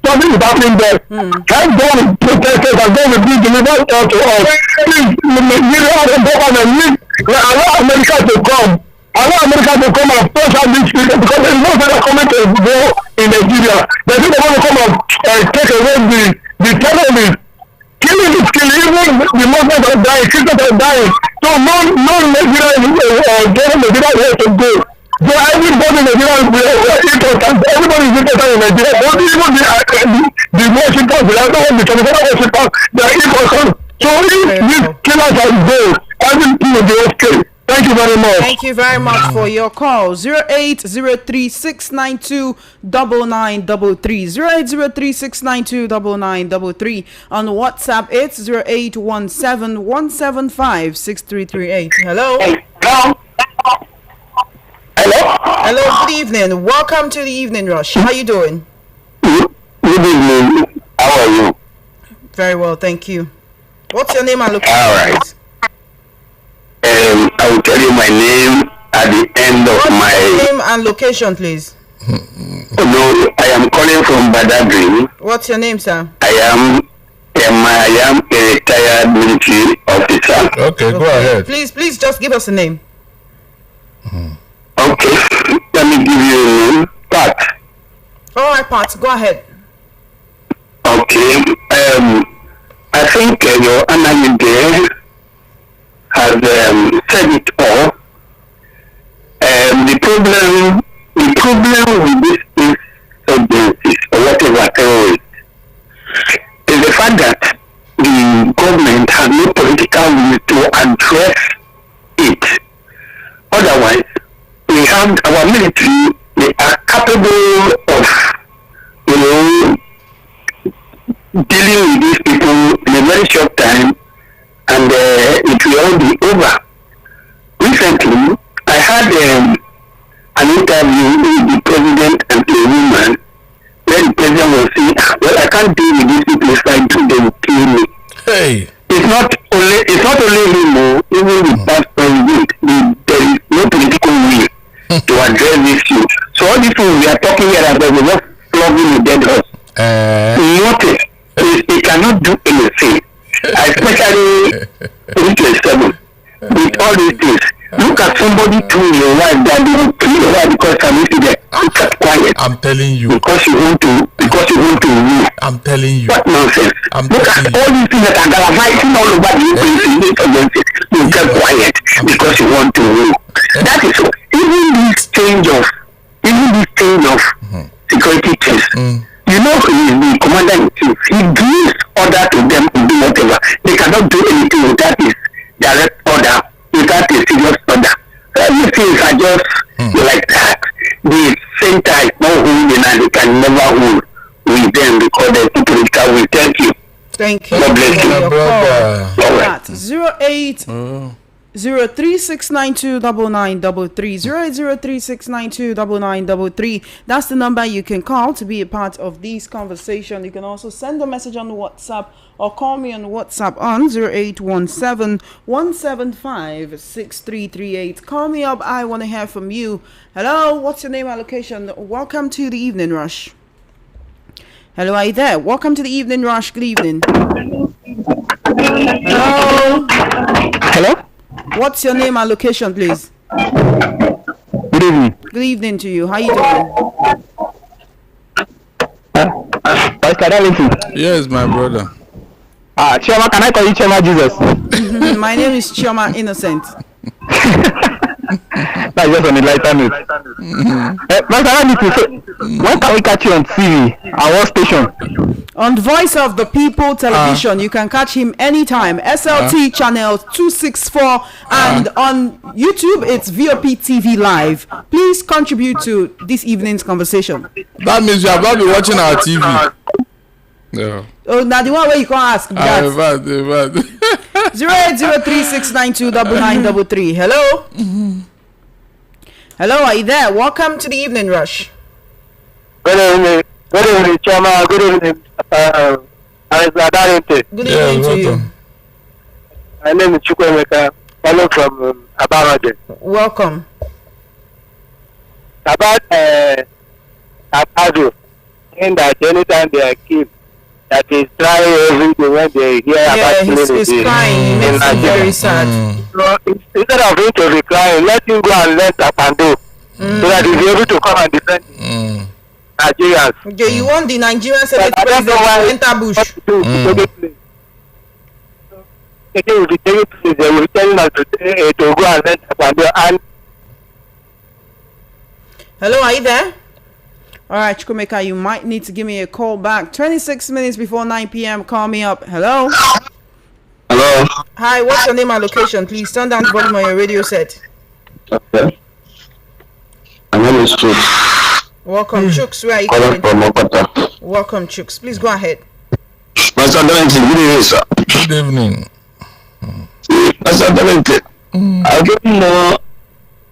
Something is happening there. Thank God protectors and God will be delivered to us. Please, Nigeria and government need allow America to come. Allow America to come and push out these people because there is no further coming to go in Nigeria. They think they want to come and take away the terrorists. Killing is killing, even the Muslims are dying, Christians are dying. So no Nigeria where to go. So everybody in Nigeria is important. Everybody is important in Nigeria. But even the worshippers, the other one, the traditional worshippers, they are important. So if these killers are there, everything will be okay. Thank you very much. Thank you very much for your call. 0803-692-9933. 0803-692-9933. On WhatsApp, it's 0817-175-6338. Hello. Hello, good evening. Welcome to the Evening Rush. How you doing? Good evening. How are you? Very well, thank you. What's your name and location? All right. I will tell you my name at the end of What's your name and location, please? No, I am calling from Badagry. What's your name, sir? I am a retired military officer. Okay, go ahead. Please just give us a name. Okay, let me give you a name. Pat. All right, Pat, go ahead. Okay, I think your analyst there has said it all. The problem with this agencies or whatever terrorists is the fact that the government has no political will to address it. Otherwise, we have our military, they are capable of, dealing with these people in a very short time, and it will all be over. Recently, I had an interview with the president and a woman where the president was saying, well, I can't deal with these people if I do, they will kill me. Hey. It's not only him, even the pastor there is no political will to address this issue. So all these things we are talking here about, we're just flogging the dead horse. Notice, it cannot do anything, especially 327. With all these things, look at somebody to your wife that they will kill your wife because I'm there. Keep quiet. I'm telling you. Because you want to rule. I'm telling you. What nonsense. Look at all these things that are galvanizing all over the place against it. You keep quiet because you want to rule. That is so. Even this change of security chiefs. You know, he is the commander in chief. He gives order to them to do whatever. They cannot do anything without his direct order, without a serious order. Everything are just like that. The center is not holding and they can never hold with them because they're too political. We thank you. Thank you. God bless you. Call at 08036929933. That's the number you can call to be a part of this conversation. You can also send a message on WhatsApp or call me on WhatsApp on 0817-175-6338. Call me up. I want to hear from you. Hello, what's your name and location? Welcome to the Evening Rush. Hello, are you there? Welcome to the Evening Rush. Good evening. Hello. Hello? What's your name and location, please? Good evening. Good evening to you. How you doing? Pastor Darlington. Yes, my brother. Chioma, can I call you Chioma Jesus? My name is Chioma Innocent. That's just on the lighter note. Pastor Darlington, when can we catch you on TV? At what station? On Voice of the People Television, you can catch him anytime. SLT channel 264, and on YouTube, it's VOP TV Live. Please contribute to this evening's conversation. That means you have not been watching our TV. Yeah. Oh, now the one where you can ask. 08036929933. Hello? Hello, are you there? Welcome to the Evening Rush. Good evening. Good evening, Chioma. Good evening, Darlington. Good evening to you. My name is Chukwemeka. I'm from Abarade. Welcome. About Abadu, saying that anytime they are killed, that is crying every day when they hear about he's crying. He makes me very sad. So instead of him to be crying, let him go and learn Taekwondo so that he'll be able to come and defend Nigerians. Okay, you want the Nigerian Senate president to enter bush? They will be taking place. They will be telling us to go and learn Taekwondo. And hello, are you there? All right, Chukwemeka, you might need to give me a call back. 26 minutes before 9 p.m. Call me up. Hello? hello. Hi, what's your name and location? Please turn down the volume on your radio set. Okay. My name is Chooks. Welcome, Chooks. Where are you Calling calling? from Okata. Welcome, Chooks. Please go ahead. Master Darlington, good evening, sir. Good evening. Master Darlington, I don't know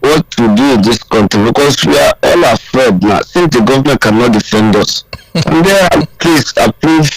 what to do in this country because we are all afraid now since the government cannot defend us. And there, please approve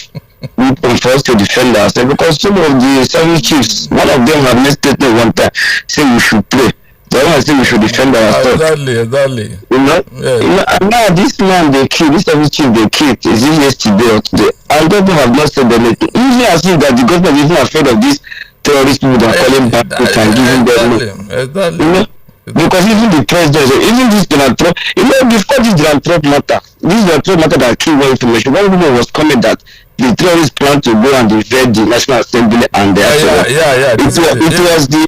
weapon for us to defend ourselves because some of the service chiefs, one of them have made statement one time saying we should pray. The other one saying we should defend ourselves. Exactly. You know? Yes. You know, and now this man they killed, this service chief they killed, is it yesterday or today? And government have not said anything. Even as if that the government is not afraid of these terrorist people that are calling back and giving them. Exactly. You know? Because even the president, even this Donald Trump, you know, before this Donald Trump matter that killed more information, one woman was coming that the terrorists plan to go and invade the National Assembly and the it was the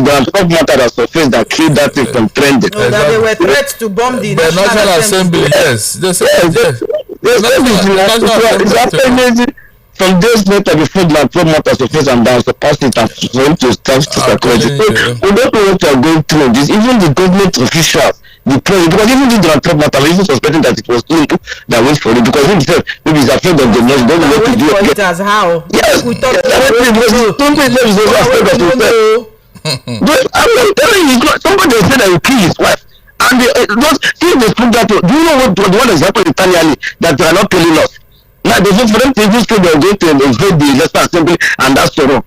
Donald Trump matter that surfaced that killed that thing from trending. No, that they were threats to bomb the National Assembly. Yes. It's amazing. Some days later, before Donald Trump matter surfaced and down surpassed it and for him to start psychology. We don't know what we are going through this. Even the government officials, the president, because even the Donald Trump matter, even suspecting that it was Tinubu that went for it, because himself maybe he's afraid of the noise, don't know what to do. It as how? Yes, we thought Tinubu is also afraid of himself. I'm telling you, somebody said that he killed his wife. And see, they put that. Do you know what has happened internally that they are not telling us? Now, they for them to even say they're going to invade the National Assembly, and that's so wrong.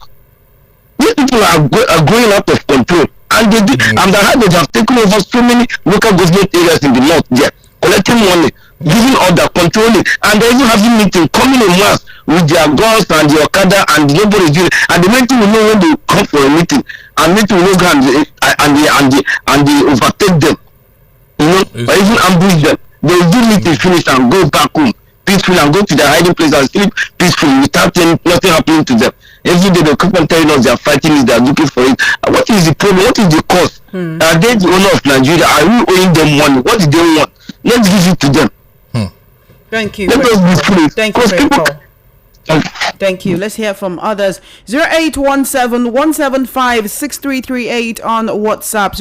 These people are going out of control, and they did, and they have taken over so many local government areas in the north there, collecting money, giving order, controlling, and they're even having meetings, coming in mass with their guns and the Okada, and nobody is doing it. And the meeting will know when they come for a meeting, and meeting will go and they overtake them. You know, or even ambush them. They will do meeting finish and go back home peacefully and go to their hiding place and sleep peacefully without nothing happening to them. Every day they keep on telling us they are fighting it, they are looking for it. And what is the problem? What is the cause? Are they the owner of Nigeria? Are we owing them money? What do they want? Let's give it to them. Thank you. Let us be free. Thank you for your call. Thank you. Let's hear from others. 0817-175-6338 on WhatsApp.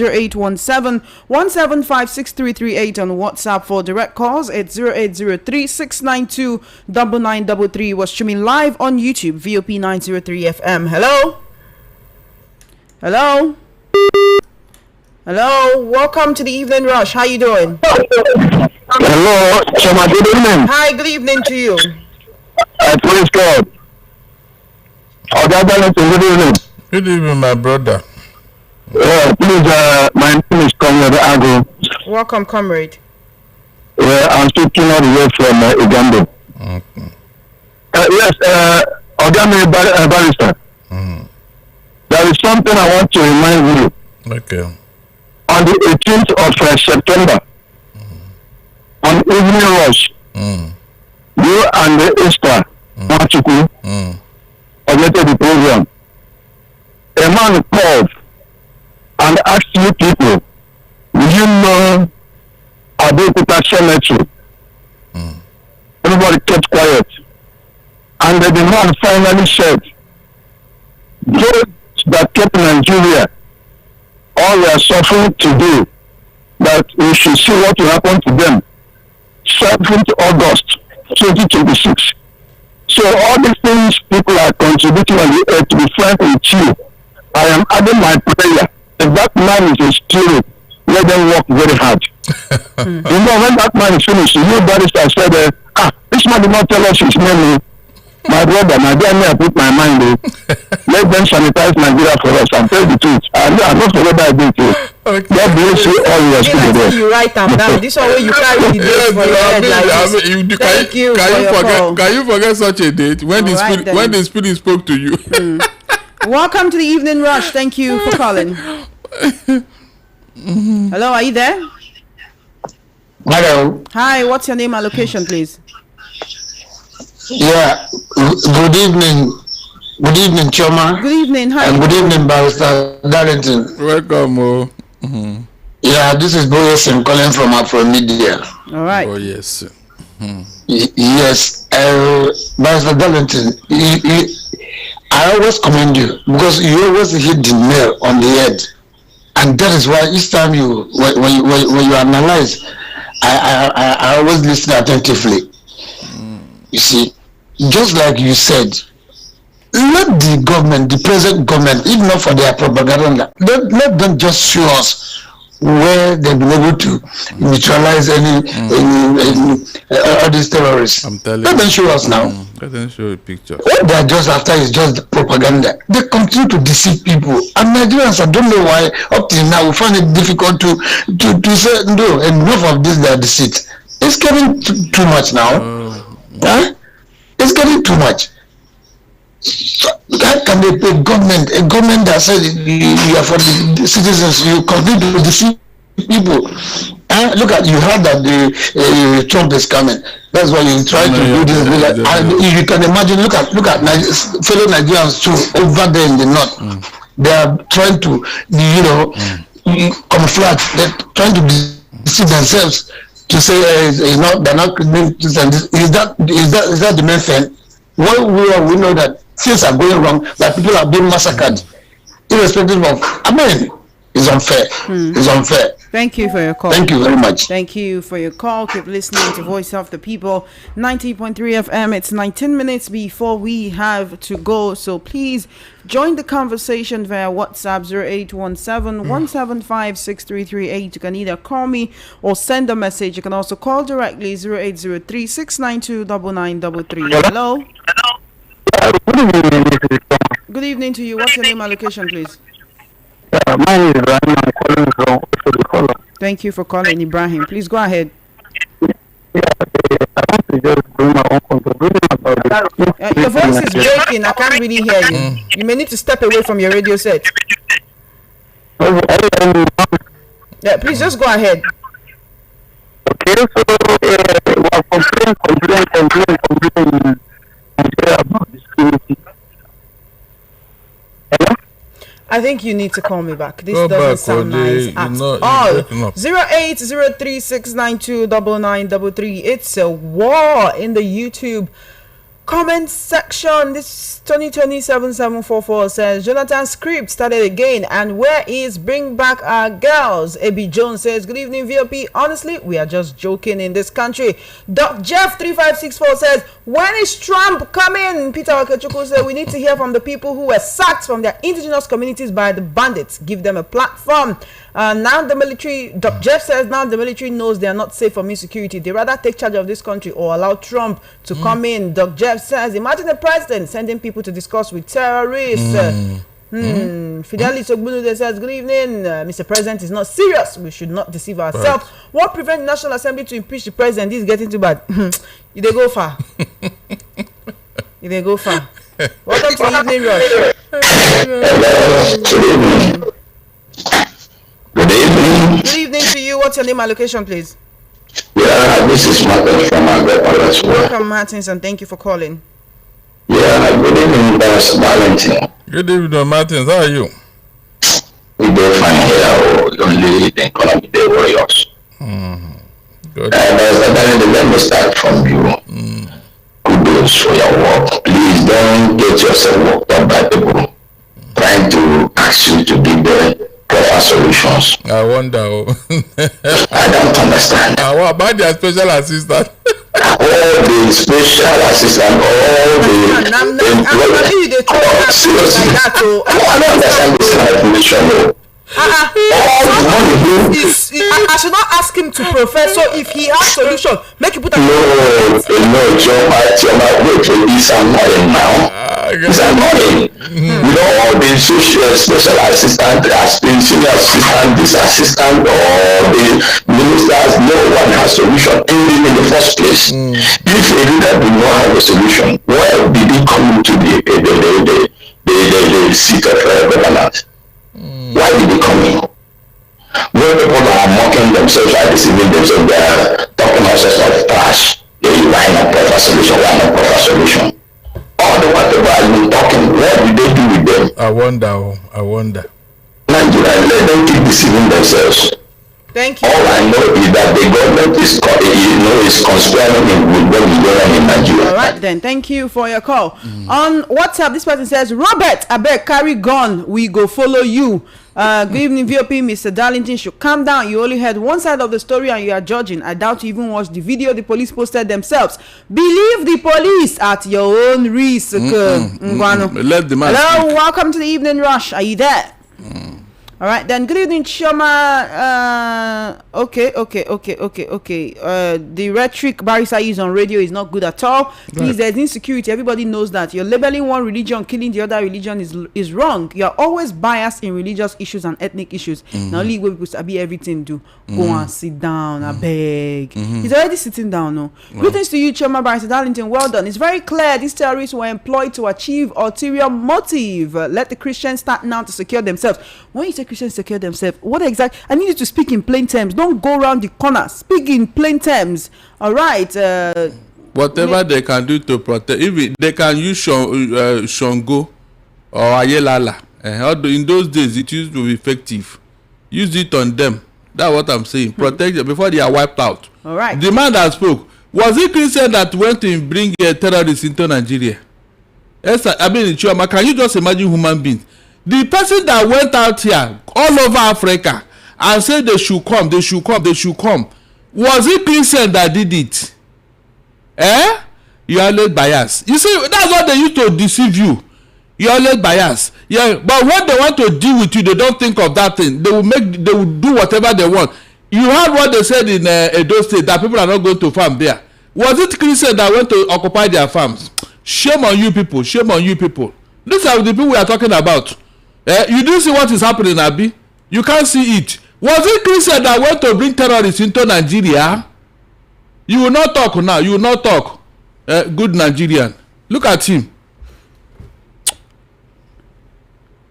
0817-175-6338 on WhatsApp for direct calls. It's 0803-692-9933. We're streaming live on YouTube, VOP 903 FM. Hello? Hello? Hello? Welcome to the Evening Rush. How you doing? Hello, Choma, good evening. Hi, good evening to you. Praise God. Good evening. Good evening, my brother. Please, my name is Comrade Ago. Welcome, comrade. I'm speaking all the way from Uganda. Okay. Yes, Barrister. There is something I want to remind you. Okay. On the 18th of September, on Evening Rush, you and the Esther Machuku originated the program. A man called and asked you people, do you know Abeokuta Cemetery? Everybody kept quiet. And the man finally said, those that kept Nigeria, all they are suffering today, that we should see what will happen to them. 7th August 2026. So all these things people are contributing on the earth, to be frank with you, I am adding my prayer. If that man is a spirit, let them work very hard. You know, when that man is finished, you Barrister said, this man did not tell us his name. My brother, my dear, I put my mind there. Let them sanitize Nigeria for us and tell the truth. I don't forget that I did too. Okay. God bless you all your students. You write them down. This way you carry the date for your head like this. Thank you for your call. Can you forget such a date when the spirit spoke to you? Welcome to the Evening Rush. Thank you for calling. Hello, are you there? Hello. Hi, what's your name and location, please? Yeah, good evening. Good evening, Choma. Good evening. Hi. And good evening, Barrister Darlington. Welcome. Yeah, this is Boyesim calling from Afro Media. All right. Oh, yes. Yes, Barrister Darlington, I always commend you because you always hit the nail on the head. And that is why each time when you analyze, I always listen attentively. You see, just like you said, let the government, the present government, if not for their propaganda, let them just show us where they've been able to neutralize any all these terrorists. I'm telling let them show us now. Let them show a picture. What they're just after is just propaganda. They continue to deceive people, and Nigerians, I don't know why up till now we find it difficult to say no. Enough of this, their deceit. It's getting too much now. Huh? It's getting too much. So how can they pay government? A government that says you are for the citizens, you continue to deceive people. Look at, you heard that the Trump is coming. That's why you try to do this. And you can imagine. Look at fellow Nigerians too over there in the north. They are trying to, camouflage. They're trying to deceive themselves to say they're not doing this and this. Is that the main thing? Well, we know that things are going wrong, that people are being massacred, irrespective of. I mean, it's unfair. It's unfair. Thank you for your call. Thank you very much. Thank you for your call. Keep listening to Voice of the People, 90.3 FM. It's 19 minutes before we have to go. So please join the conversation via WhatsApp 0817-175-6338. You can either call me or send a message. You can also call directly 0803-692-9933. Hello? Good evening to you. What's your name and location, please? Mine is Ibrahim. I'm calling from Oshodi. Thank you for calling, Ibrahim. Please go ahead. I want to just bring my own contribution about this. Your voice is breaking. I can't really hear you. You may need to step away from your radio set. Yeah, please just go ahead. Okay, so we are complaining about the security. Hello? I think you need to call me back. This Go doesn't back, sound nice at all. 080369299933. It's a war in the YouTube comment section. This 2020-7744 says Jonathan Script started again, and where is bring back our girls? AB Jones says good evening VOP. Honestly, we are just joking in this country. Doc Jeff 3564 says when is Trump coming? Peter Okechukwu said we need to hear from the people who were sacked from their indigenous communities by the bandits. Give them a platform. Now the military, Doc Jeff says now the military knows they are not safe from insecurity. They rather take charge of this country or allow Trump to come in. Doc Jeff says imagine the president sending people to discuss with terrorists. Fidelis Ogbunude says good evening. Mr. President is not serious. We should not deceive ourselves. Right. What prevents the National Assembly to impeach the president? This is getting too bad. They go far. They go far. Welcome to the evening rush. Good evening. Good evening to you. What's your name and location, please? Yeah, this is Martin from Agriculture. Welcome, Martins, and thank you for calling. Yeah, good evening, Boss Valentin. Good evening, Martins. How are you? We do fine here. Only the economy, the warriors. Good. Let me start from you. Kudos for your work. Please don't get yourself worked up by people trying to ask you to give them proper solutions. I wonder. I don't understand. What about their special assistant? All the special assistant, all the seriously. I don't understand this kind of information. I should not ask him to profess. So if he has solution, make it put a no, Joe, wait, this annoying now. It's annoying. You know, all the social special assistant, senior assistant, this assistant, or the ministers, no one has solution in the first place. If a leader do not have a solution, why did he come to the seat of governance? Why did they come in? When people are mocking themselves, are deceiving themselves, they are talking all sorts of trash. They line up proper solution, All the whatever has been talking, what did they do with them? I wonder. Nigeria, let them keep deceiving themselves. Thank you. All I know is that the government is conspiring with what is going on in Nigeria. All right then, thank you for your call. On WhatsApp, this person says, Robert, I beg carry gun, we go follow you. Good evening, VOP. Mr. Darlington should calm down. You only heard one side of the story and you are judging. I doubt you even watched the video the police posted themselves. Believe the police at your own risk. Let the man Hello, speak. welcome to the evening rush. Are you there? All right, then. Good evening, Chioma. Okay. The rhetoric Barrister used on radio is not good at all. Please, there's insecurity. Everybody knows that. You're labeling one religion, killing the other religion is wrong. You're always biased in religious issues and ethnic issues. Now, leave where people sabi everything do. Go and sit down, I beg. He's already sitting down, no? Greetings to you, Chioma Barrister Darlington. Well done. It's very clear these terrorists were employed to achieve ulterior motive. Let the Christians start now to secure themselves. When you say Christians secure themselves, what exactly? I need you to speak in plain terms. Don't go around the corner. Speak in plain terms. All right. Whatever they can do to protect, if they can use Shango or Ayelala, in those days it used to be effective. Use it on them. That's what I'm saying. Protect them before they are wiped out. All right. The man that spoke, was it Christian that went to bring terrorists into Nigeria? Yes, I mean, Chioma, can you just imagine human beings? The person that went out here all over Africa and say they should come. Was it Christian that did it? You always bias. You see, that's what they used to deceive you. You always bias. Yeah, but when they want to deal with you, they don't think of that thing. They will do whatever they want. You heard what they said in Edo State, that people are not going to farm there. Was it Christian that went to occupy their farms? Shame on you people. These are the people we are talking about. You didn't see what is happening, Abi. You can't see it. Was it Christian that went to bring terrorists into Nigeria? You will not talk now. You will not talk. Good Nigerian. Look at him.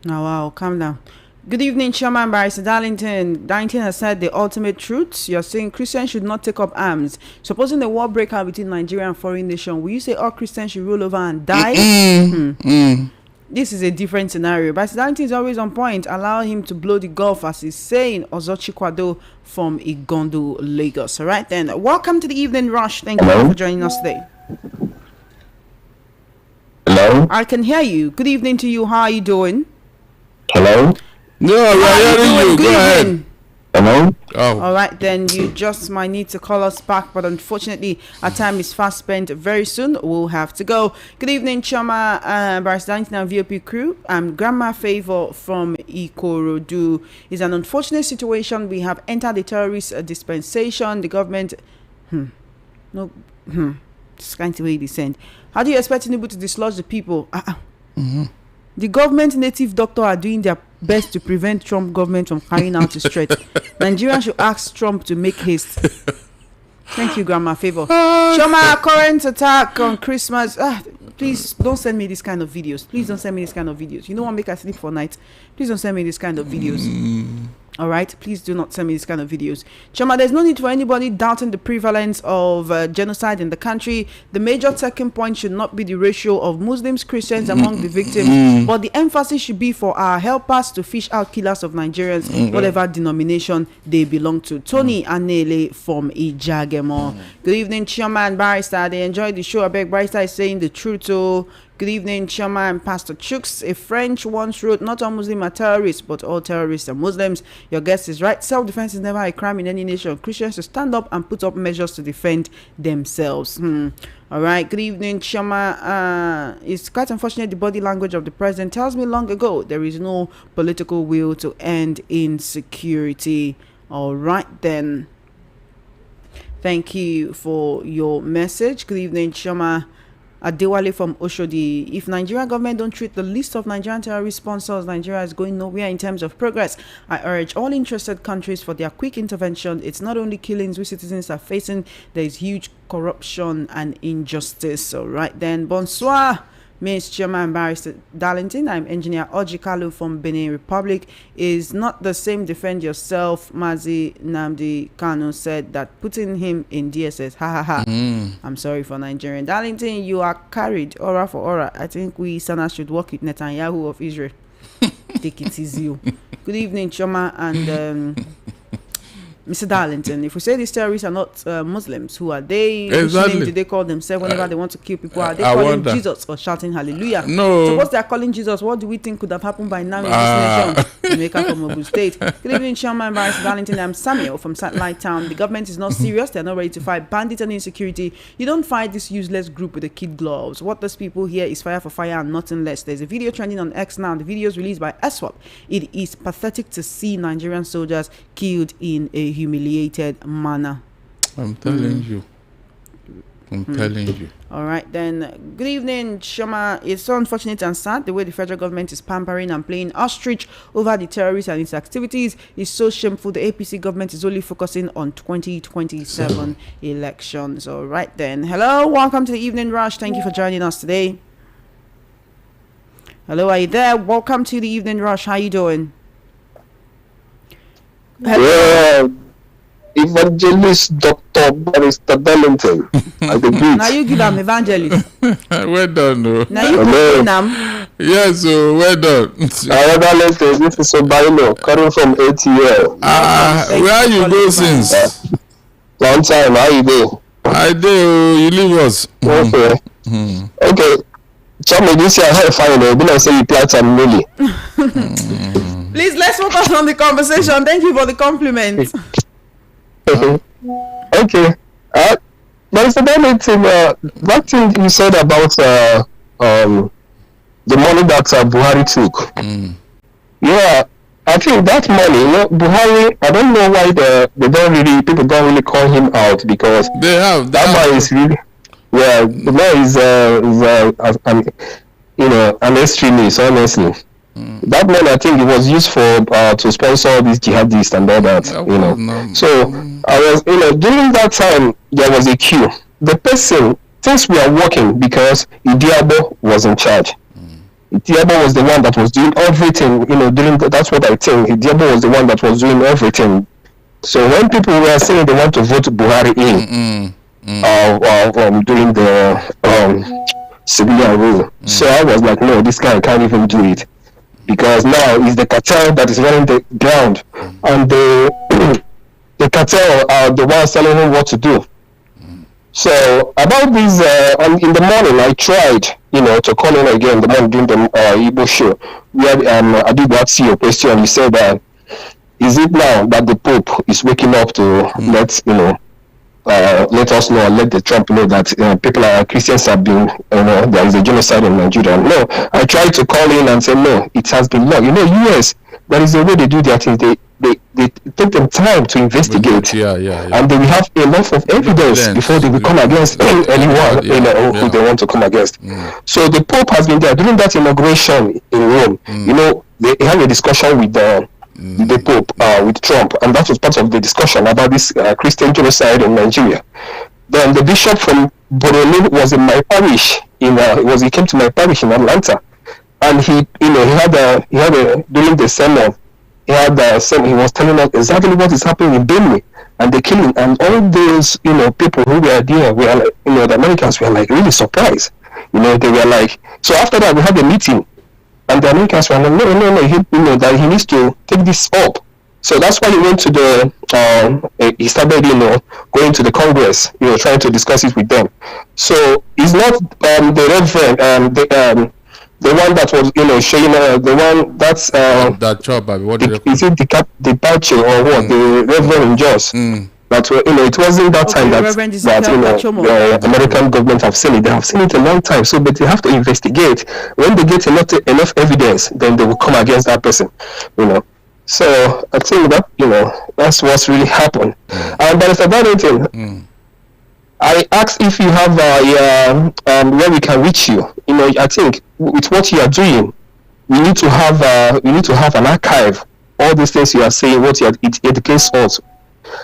Oh, wow, calm down. Good evening, Chairman Barrister Darlington. Darlington has said the ultimate truth. You're saying Christians should not take up arms. Supposing the war break out between Nigeria and foreign nation, will you say all Christians should roll over and die? This is a different scenario. Barrister Darlington is always on point. Allow him to blow the Gulf, as he's saying. Ozochi Kwado from Igondo, Lagos. All right, then. Welcome to the Evening Rush. Thank you for joining us today. Hello? I can hear you. Good evening to you. How are you doing? Hello? No, we're hearing you. Go ahead. Hello? Oh. All right, then you just might need to call us back, but unfortunately, our time is fast spent. Very soon, we'll have to go. Good evening, Chama, Barrister Darlington and VOP crew. I'm Grandma Favor from Ikorodu. It's an unfortunate situation. We have entered the terrorist dispensation. The government... Just can't way they send. How do you expect Tinubu to dislodge the people? The government native doctor are doing their best to prevent Trump government from carrying out its threat. Nigerians should ask Trump to make haste. Thank you, Grandma Favor. Shoma, current attack on Christmas. Please don't send me this kind of videos. You know what make I sleep for night? Please don't send me this kind of videos. All right, please do not send me this kind of videos. Chama, there's no need for anybody doubting the prevalence of genocide in the country. The major talking point should not be the ratio of Muslims, Christians among the victims, but the emphasis should be for our helpers to fish out killers of Nigerians, whatever denomination they belong to. Tony Anele from Ijagemo. Good evening, Chairman Barrister. They enjoyed the show. I beg Barrister is saying the truth. So, good evening, Chairman Pastor Chooks. A French once wrote, not all Muslims are terrorists, but all terrorists are Muslims. Your guest is right. Self-defense is never a crime in any nation. Christians should stand up and put up measures to defend themselves. All right. Good evening, Chairman. It's quite unfortunate the body language of the president tells me long ago there is no political will to end insecurity. All right, then. Thank you for your message. Good evening, Chairman. Adewale from Oshodi. If Nigerian government don't treat the list of Nigerian terrorist sponsors, Nigeria is going nowhere in terms of progress. I urge all interested countries for their quick intervention. It's not only killings we citizens are facing, there is huge corruption and injustice. All right then, bonsoir. Ms. Chairman Barrister Darlington, I'm Engineer Ojikalu from Benin Republic. Is not the same defend yourself, Mazi Namdi Kanu said, that putting him in DSS. Ha ha ha. I'm sorry for Nigerian. Darlington, you are carried aura for aura. I think we Sana should work with Netanyahu of Israel. Take it easy. Good evening, Choma and Mr. Darlington. If we say these terrorists are not Muslims, who are they? Exactly. Which name do they call themselves whenever they want to kill people? Are they calling Jesus or shouting hallelujah? No. So what they are calling Jesus, what do we think could have happened by now in this nation? Jamaica from Ogun State. Good evening, Chairman Barrister Darlington. I'm Samuel from Satellite Town. The government is not serious. They're not ready to fight bandits and insecurity. You don't fight this useless group with the kid gloves. What those people here is fire for fire and nothing less. There's a video trending on X now. The video is released by ISWAP. It is pathetic to see Nigerian soldiers killed in a humiliated manner. I'm telling you. Telling you. All right then. Good evening, Shoma. It's so unfortunate and sad the way the federal government is pampering and playing ostrich over the terrorists and its activities. It's so shameful. The APC government is only focusing on 2027 elections. All right then. Hello, welcome to the Evening Rush. Thank you for joining us today. Hello, are you there? Welcome to the Evening Rush. How you doing? Hello. Evangelist Dr. Barrister Darlington. Now you give them evangelist. Well done, no. Now you give them. Yes, well done. Evangelist, this is Obaino, coming from ATL. Where are you go since? Long time, how you doing? I do, you leave us. Okay. Okay. Some of this year, I fine. Be like say you plant some lily. Please, let's focus on the conversation. Thank you for the compliment. Okay. But it's about it. That thing you said about the money that Buhari took. Yeah, I think that money, Buhari. I don't know why people don't really call him out, because that man is really, the man is an extremist, honestly. That money, I think it was used for to sponsor all these jihadists and all that, So I was, during that time there was a queue. The person, things were working because Idiabo was in charge. Idiabo was the one that was doing everything, that's what I think. Idiabo was the one that was doing everything. So when people were saying they want to vote Buhari in, during the civilian rule, so I was like, no, this guy can't even do it. Because now it's the cartel that is running the ground, and the cartel are the ones telling him what to do. So about this, in the morning I tried, to call in again the morning during the Igbo show, where I did that CEO question. You said that is it now that the Pope is waking up to let us know, let the Trump know that Christians have been, there is a genocide in Nigeria. No, I tried to call in and say, no, it has been long. US, there is a way they do their things. They take them time to investigate, and they will have enough of evidence before they will come against anyone who they want to come against. So the Pope has been there during that inauguration in Rome. They had a discussion with the Pope, with Trump, and that was part of the discussion about this Christian genocide in Nigeria. Then the bishop from Borno was in my parish. He came to my parish in Atlanta, and he had during the sermon, he was telling us exactly what is happening in Benue and the killing, and all those people who were there were like, the Americans were like really surprised. They were like, so after that we had a meeting. And the Americans were like, no, that he needs to take this up. So that's why he went to he started, going to the Congress, trying to discuss it with them. So it's not the reverend, the one that was, showing, the one that's... that job, what is it the Boucher or what? The Reverend Joss. But it wasn't that time that the American government have seen it. They have seen it a long time. So, but they have to investigate. When they get enough evidence, then they will come against that person. So I think that that's what's really happened. But it's about anything. I asked if you have where we can reach you. I think with what you are doing, we need to have an archive. All these things you are saying, it educates us.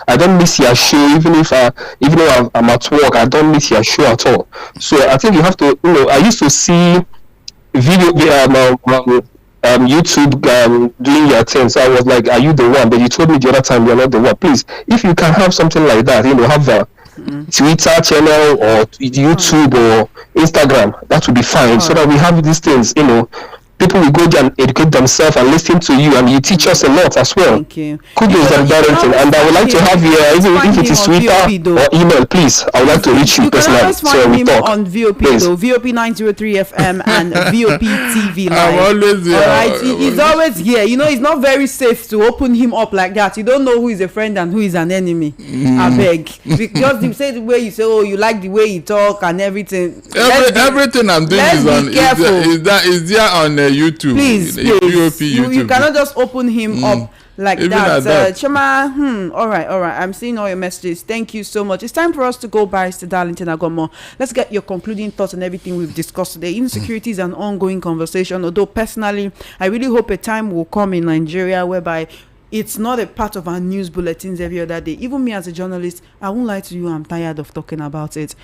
I don't miss your show, even though I'm at work. I don't miss your show at all. So I think you have to. I used to see video YouTube doing your thing. So I was like, "Are you the one?" But you told me the other time you're not the one. Please, if you can have something like that, have a Twitter channel or YouTube or Instagram, that would be fine. So that we have these things, people will go there and educate themselves and listen to you, and you teach us a lot as well. Thank you. Kudos and Darrington. And I would like to have even if it is Twitter or email, please. I would like to reach you personally. So we talk on VOP though, VOP 903 FM and VOP TV Live. I'm always here. Alright, he's always here. It's not very safe to open him up like that. You don't know who is a friend and who is an enemy. I beg, because you say the way you say, you like the way you talk and everything. Everything I'm doing is there on YouTube. Please. YouTube. You cannot just open him up like Even that. Chima, all right. I'm seeing all your messages. Thank you so much. It's time for us to go by Mr. Darlington Agomo. Let's get your concluding thoughts on everything we've discussed today. Insecurity is an ongoing conversation, although personally, I really hope a time will come in Nigeria whereby it's not a part of our news bulletins every other day. Even me as a journalist, I won't lie to you, I'm tired of talking about it.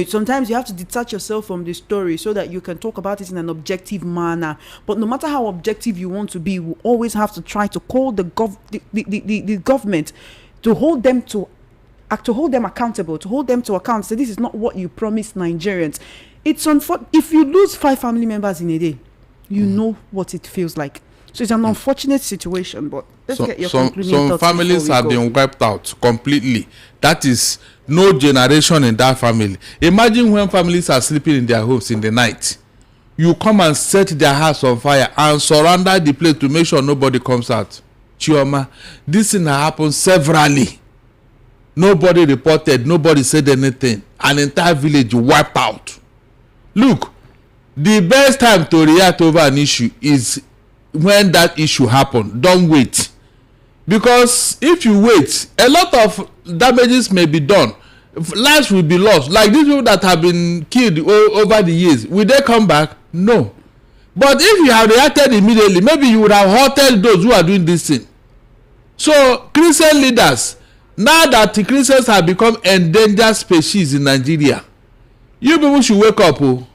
Sometimes you have to detach yourself from the story so that you can talk about it in an objective manner. But no matter how objective you want to be, we always have to try to call the government to hold them accountable, to hold them to account. So this is not what you promised Nigerians. It's unfortunate. If you lose 5 family members in a day, you know what it feels like. So it's an unfortunate situation, but let's get your concluding thoughts. Some families have been wiped out completely. That is no generation in that family. Imagine when families are sleeping in their homes in the night. you come and set their house on fire and surround the place to make sure nobody comes out. Chioma, this thing happened severally. Nobody reported, nobody said anything. An entire village wiped out. Look, the best time to react over an issue is when that issue happened. Don't wait. Because if you wait, a lot of damages may be done. Lives will be lost. Like these people that have been killed over the years, will they come back? No. But if you have reacted immediately, maybe you would have halted those who are doing this thing. So Christian leaders, now that the Christians have become endangered species in Nigeria, you people should wake up. Oh.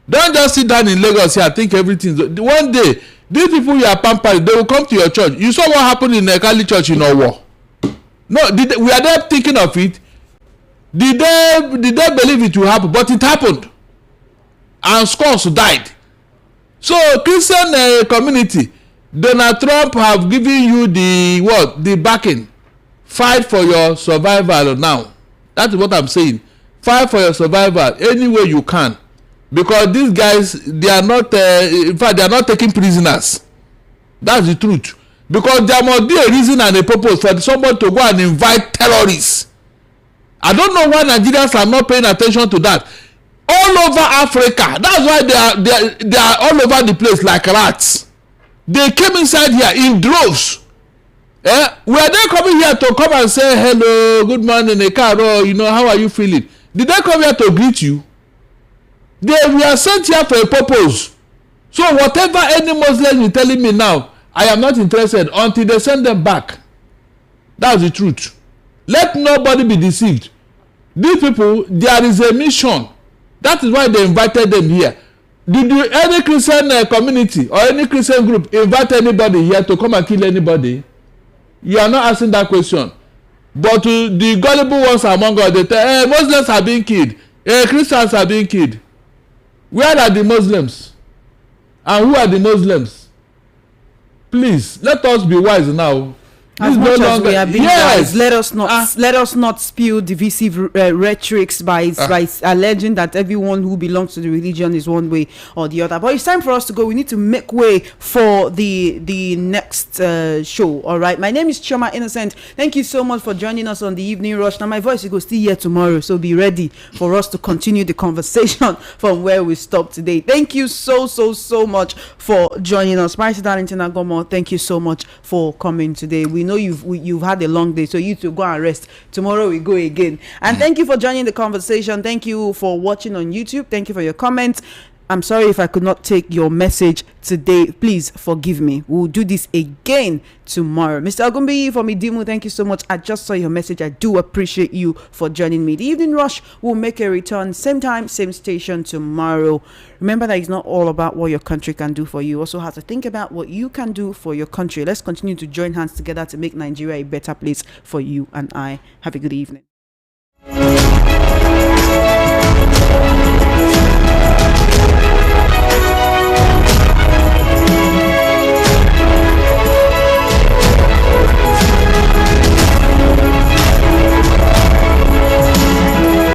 Don't just sit down in Lagos here and think everything. One day, these people you are pampering, they will come to your church. You saw what happened in the Kali church in Owo. No, we are there thinking of it. Did they believe it will happen? But it happened. And scores died. So Christian community, Donald Trump have given you the backing. Fight for your survival now. That's what I'm saying. Fight for your survival any way you can. Because these guys, they are not, in fact, they are not taking prisoners. That's the truth. Because there must be a reason and a purpose for somebody to go and invite terrorists. I don't know why Nigerians are not paying attention to that. All over Africa, that's why they are all over the place like rats. They came inside here in droves. Were they coming here to come and say hello, good morning, Ekaro, how are you feeling? Did they come here to greet you? They were sent here for a purpose. So whatever any Muslim is telling me now, I am not interested until they send them back. That's the truth. Let nobody be deceived. These people, there is a mission. That is why they invited them here. Did any Christian community or any Christian group invite anybody here to come and kill anybody? You are not asking that question. But the gullible ones among us, they tell, hey, Muslims are being killed. Hey, Christians are being killed. Where are the Muslims? And who are the Muslims? Please, let us be wise now. As much as we are being wise, let us not spew divisive rhetorics by alleging that everyone who belongs to the religion is one way or the other. But it's time for us to go. We need to make way for the next show. All right. My name is Chioma Innocent. Thank you so much for joining us on the Evening Rush. Now my voice will still here tomorrow, so be ready for us to continue the conversation from where we stopped today. Thank you so much for joining us. Marcy Darlington Agomo, thank you so much for coming today. We know you've had a long day, so you to go and rest. Tomorrow we go again. And thank you for joining the conversation. Thank you for watching on YouTube. Thank you for your comments. I'm sorry if I could not take your message today. Please forgive me. We'll do this again tomorrow. Mr. Agumbi from Idimu, thank you so much. I just saw your message. I do appreciate you for joining me. The Evening Rush will make a return same time, same station tomorrow. Remember that it's not all about what your country can do for you. You also have to think about what you can do for your country. Let's continue to join hands together to make Nigeria a better place for you and I. Have a good evening.